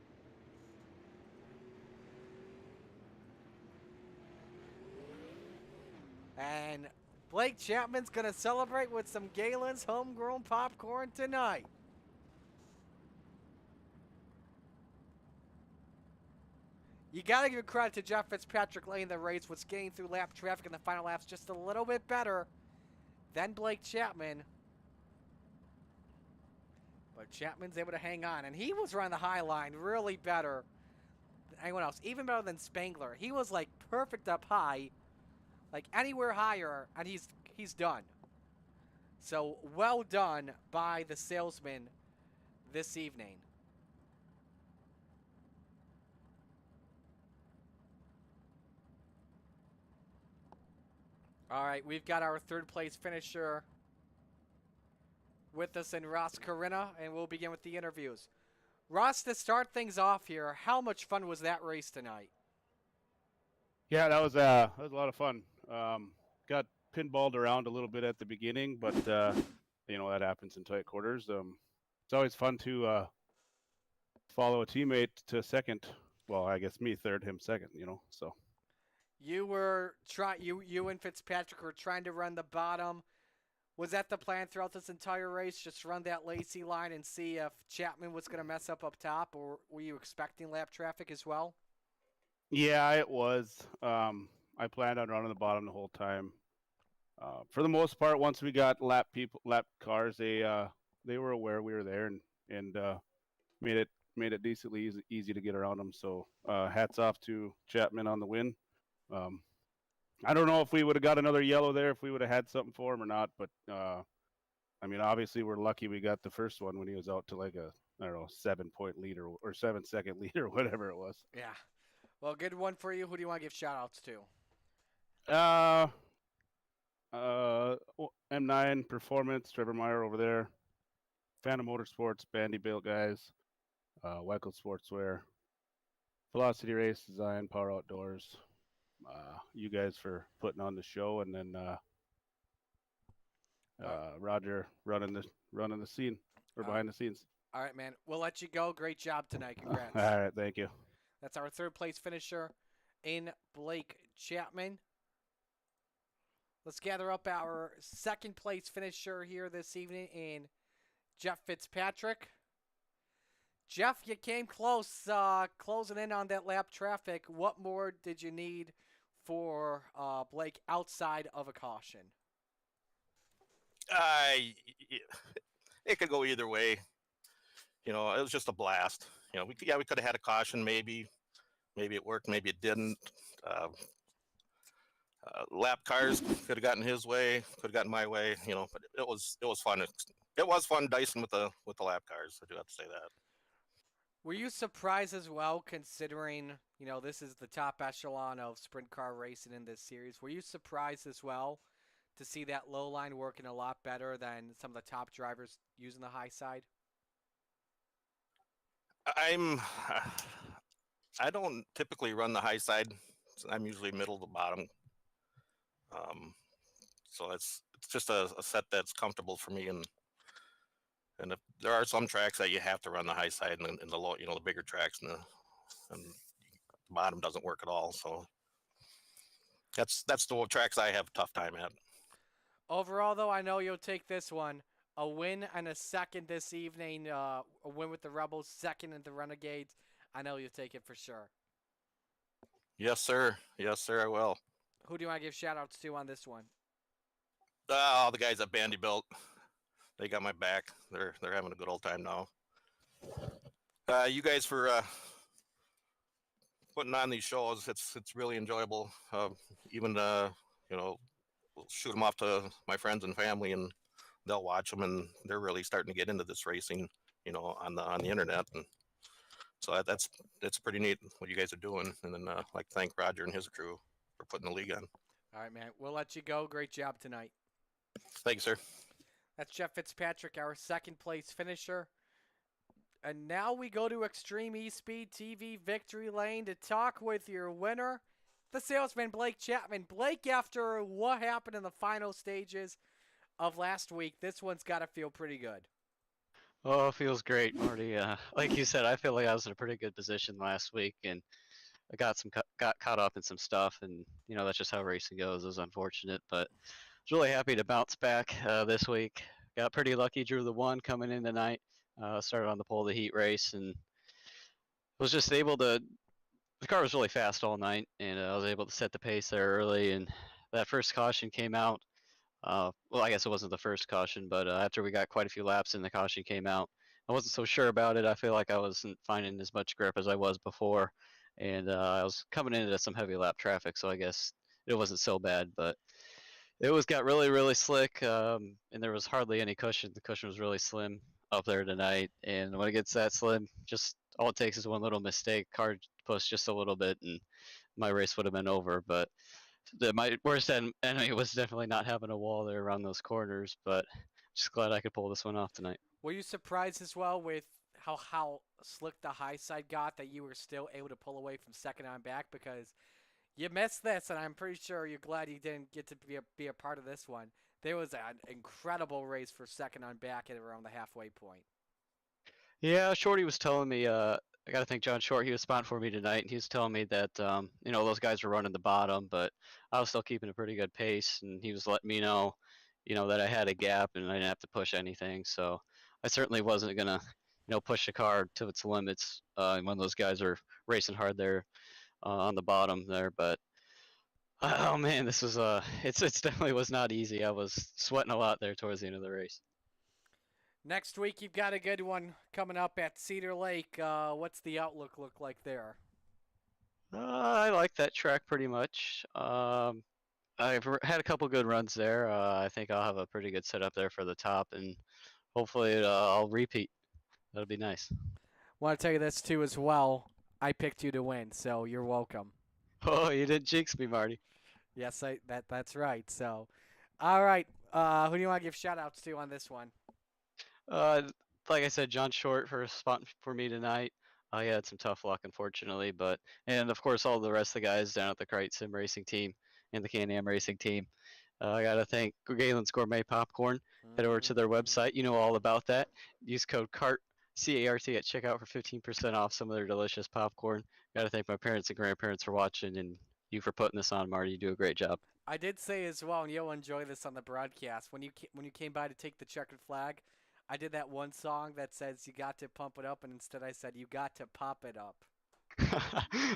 And Blake Chapman's going to celebrate with some Galen's homegrown popcorn tonight. You got to give credit to Jeff Fitzpatrick laying the race with skating through lap traffic in the final laps just a little bit better than Blake Chapman. But Chapman's able to hang on, and he was running the high line really better than anyone else, even better than Spangler. He was like perfect up high, like anywhere higher, and he's done. So well done by the salesman this evening. All right, we've got our 3rd place finisher with us in Ross Carino, and we'll begin with the interviews. Ross, to start things off here, how much fun was that race tonight? Yeah, that was a lot of fun. Got pinballed around a little bit at the beginning, but that happens in tight quarters. It's always fun to follow a teammate to second. Well, I guess me third, him second. So. You were you and Fitzpatrick were trying to run the bottom. Was that the plan throughout this entire race? Just run that Lacey line and see if Chapman was going to mess up top, or were you expecting lap traffic as well? Yeah, it was. I planned on running the bottom the whole time. For the most part, once we got lap cars, they were aware we were there and made it decently easy to get around them. So hats off to Chapman on the win. I don't know if we would have got another yellow there if we would have had something for him or not, but obviously we're lucky we got the first one when he was out to like a 7-point lead or 7-second lead or whatever it was. Yeah. Well, good one for you. Who do you want to give shout outs to? M9 Performance, Trevor Meyer over there, Phantom Motorsports, Bandy Built guys, Weichel Sportswear, Velocity Race Design, Power Outdoors. You guys for putting on the show, and then Roger running the scene or behind the scenes. All right, man. We'll let you go. Great job tonight. Congrats. All right, thank you. That's our 3rd place finisher in Blake Chapman. Let's gather up our 2nd place finisher here this evening in Jeff Fitzpatrick. Jeff, you came close, closing in on that lap traffic. What more did you need for Blake outside of a caution? It could go either way. It was just a blast. We could have had a caution maybe. Maybe it worked, maybe it didn't. Lap cars could have gotten his way, could have gotten my way. But it was fun. It was fun dicing with the lap cars. I do have to say that. Were you surprised as well, considering, this is the top echelon of sprint car racing in this series? Were you surprised as well to see that low line working a lot better than some of the top drivers using the high side? I don't typically run the high side. I'm usually middle to bottom. So it's it's just a set that's comfortable for me. And if there are some tracks that you have to run the high side and the low, the bigger tracks and the bottom doesn't work at all. So that's the tracks I have a tough time at. Overall, though, I know you'll take this one. A win and a second this evening. A win with the Rebels, second in the Renegades. I know you'll take it for sure. Yes, sir. Yes, sir. I will. Who do you want to give shout-outs to on this one? All the guys at Bandy Built, they got my back. They're having a good old time now. You guys for putting on these shows. It's really enjoyable. Even we'll shoot them off to my friends and family, and they'll watch them, and they're really starting to get into this racing, on the internet. And so that's pretty neat what you guys are doing. And then like thank Roger and his crew for putting the league on. All right, man. We'll let you go. Great job tonight. Thank you, sir. That's Jeff Fitzpatrick, our second place finisher. And now we go to Extreme E-Speed TV Victory Lane to talk with your winner, the salesman Blake Chapman. Blake, after what happened in the final stages of last week, this one's got to feel pretty good. Oh, it feels great, Marty. Like you said, I feel like I was in a pretty good position last week, and I got caught up in some stuff, and that's just how racing goes. It was unfortunate, but I was really happy to bounce back this week. Got pretty lucky, drew the one coming in tonight. Started on the pole of the heat race, and was just able to. The car was really fast all night, and I was able to set the pace there early. And that first caution came out. Well, I guess it wasn't the first caution, but after we got quite a few laps and the caution came out, I wasn't so sure about it. I feel like I wasn't finding as much grip as I was before, and I was coming into some heavy lap traffic, so I guess it wasn't so bad. But it got really, really slick, and there was hardly any cushion. The cushion was really slim up there tonight, and when it gets that slim, just all it takes is one little mistake. Car pushed just a little bit, and my race would have been over. But my worst enemy was definitely not having a wall there around those corners, but just glad I could pull this one off tonight. Were you surprised as well with how slick the high side got, that you were still able to pull away from second on back? Because you missed this, and I'm pretty sure you're glad you didn't get to be a part of this one. There was an incredible race for second on back at around the halfway point. Yeah, Shorty was telling me, I got to thank John Short. He was spotting for me tonight, and he was telling me that, those guys were running the bottom, but I was still keeping a pretty good pace, and he was letting me know, that I had a gap and I didn't have to push anything. So I certainly wasn't going to, push the car to its limits when those guys are racing hard there on the bottom there. But, oh, man, this was, it's definitely was not easy. I was sweating a lot there towards the end of the race. Next week, you've got a good one coming up at Cedar Lake. What's the outlook look like there? I like that track pretty much. I've had a couple good runs there. I think I'll have a pretty good setup there for the top, and hopefully I'll repeat. That'll be nice. Want to tell you this, too, as well. I picked you to win, so you're welcome. Oh, you didn't jinx me, Marty. Yes, that's right. So, all right. Who do you want to give shout-outs to on this one? Like I said, John Short for spotting for me tonight. He had some tough luck, unfortunately, and of course all the rest of the guys down at the Crate Sim Racing team and the Can-Am Racing team. I gotta thank Galen's Gourmet Popcorn. Head over to their website. You know all about that. Use code CART, C-A-R-T, at checkout for 15% off some of their delicious popcorn. Gotta thank my parents and grandparents for watching, and you for putting this on, Marty. You do a great job. I did say as well, and you'll enjoy this on the broadcast, when you came by to take the checkered flag, I did that one song that says you got to pump it up, and instead I said you got to pop it up.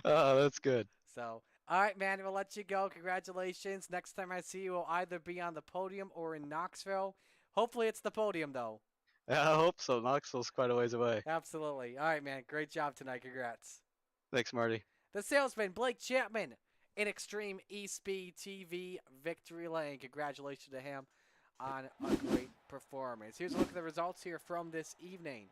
Oh, that's good. So, all right, man, we'll let you go. Congratulations. Next time I see you, we'll either be on the podium or in Knoxville. Hopefully it's the podium, though. Yeah, I hope so. Knoxville's quite a ways away. Absolutely. All right, man. Great job tonight. Congrats. Thanks, Marty. The salesman, Blake Chapman, in Extreme E-Speed TV Victory Lane. Congratulations to him on a great performance. Here's a look at the results here from this evening.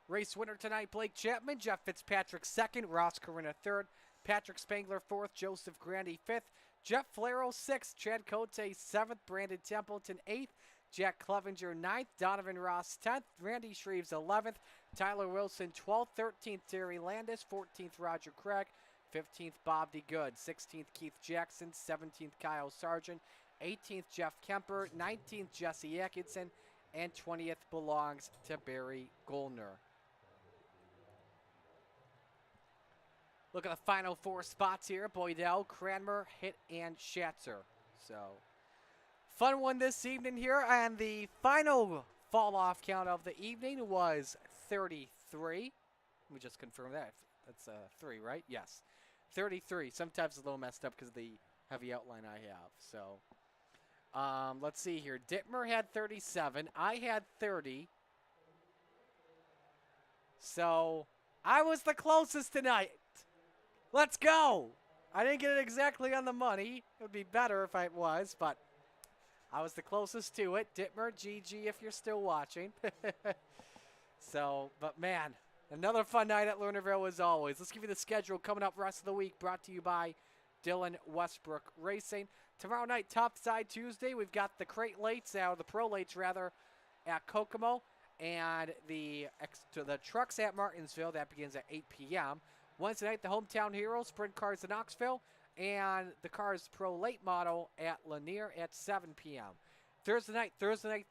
Race winner tonight, Blake Chapman. Jeff Fitzpatrick second. Ross Corina third. Patrick Spangler fourth. Joseph Grandy fifth. Jeff Flero sixth. Chad Cote seventh. Brandon Templeton eighth. Jack Clevenger ninth. Donovan Ross 10th. Randy Shreves 11th. Tyler Wilson 12th. 13th. Terry Landis. 14th. Roger Craig. 15th. Bob DeGood. 16th. Keith Jackson. 17th. Kyle Sargent. 18th, Jeff Kemper. 19th, Jesse Atkinson. And 20th belongs to Barry Goldner. Look at the final 4 spots here. Boydell, Cranmer, Hitt, and Schatzer. So, fun one this evening here. And the final fall-off count of the evening was 33. Let me just confirm that. That's 3, right? Yes. 33. Sometimes it's a little messed up because of the heavy outline I have. So, let's see here. Dittmer had 37. I had 30. So, I was the closest tonight. Let's go! I didn't get it exactly on the money. It would be better if I was, but I was the closest to it. Dittmer, GG if you're still watching. So, but man, another fun night at Lernerville as always. Let's give you the schedule coming up rest of the week, brought to you by Dylan Westbrook Racing. Tomorrow night, Topside Tuesday, we've got the crate lates, the pro lates rather, at Kokomo, and the trucks at Martinsville. That begins at 8 p.m. Wednesday night, the Hometown Heroes, Sprint Cars in Knoxville, and the Cars Pro Late Model at Lanier at 7 p.m. Thursday night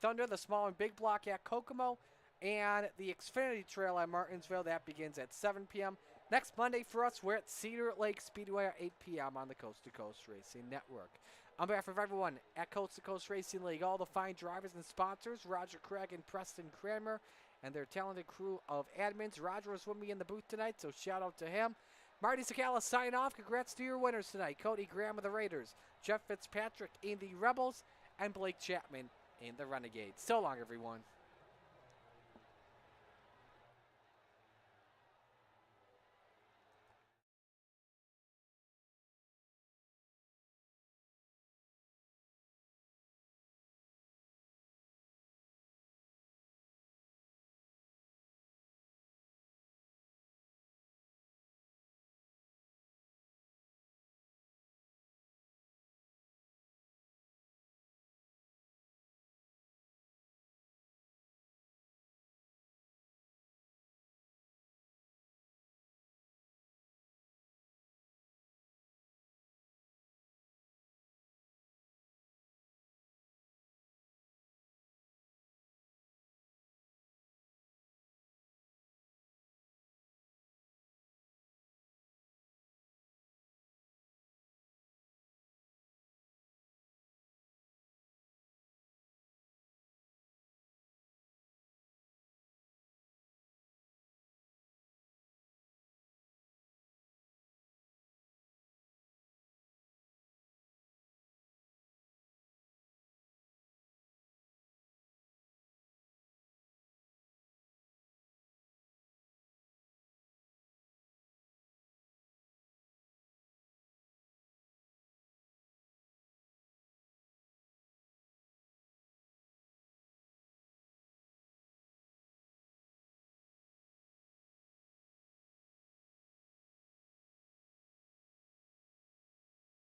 Thunder, the small and big block at Kokomo, and the Xfinity Trail at Martinsville. That begins at 7 p.m. Next Monday for us, we're at Cedar Lake Speedway at 8 p.m. on the Coast to Coast Racing Network. On behalf of everyone at Coast to Coast Racing League, all the fine drivers and sponsors, Roger Craig and Preston Cranmer, and their talented crew of admins. Roger was with me in the booth tonight, so shout out to him. Marty Sakala sign off. Congrats to your winners tonight. Cody Graham of the Raiders, Jeff Fitzpatrick in the Rebels, and Blake Chapman in the Renegades. So long, everyone.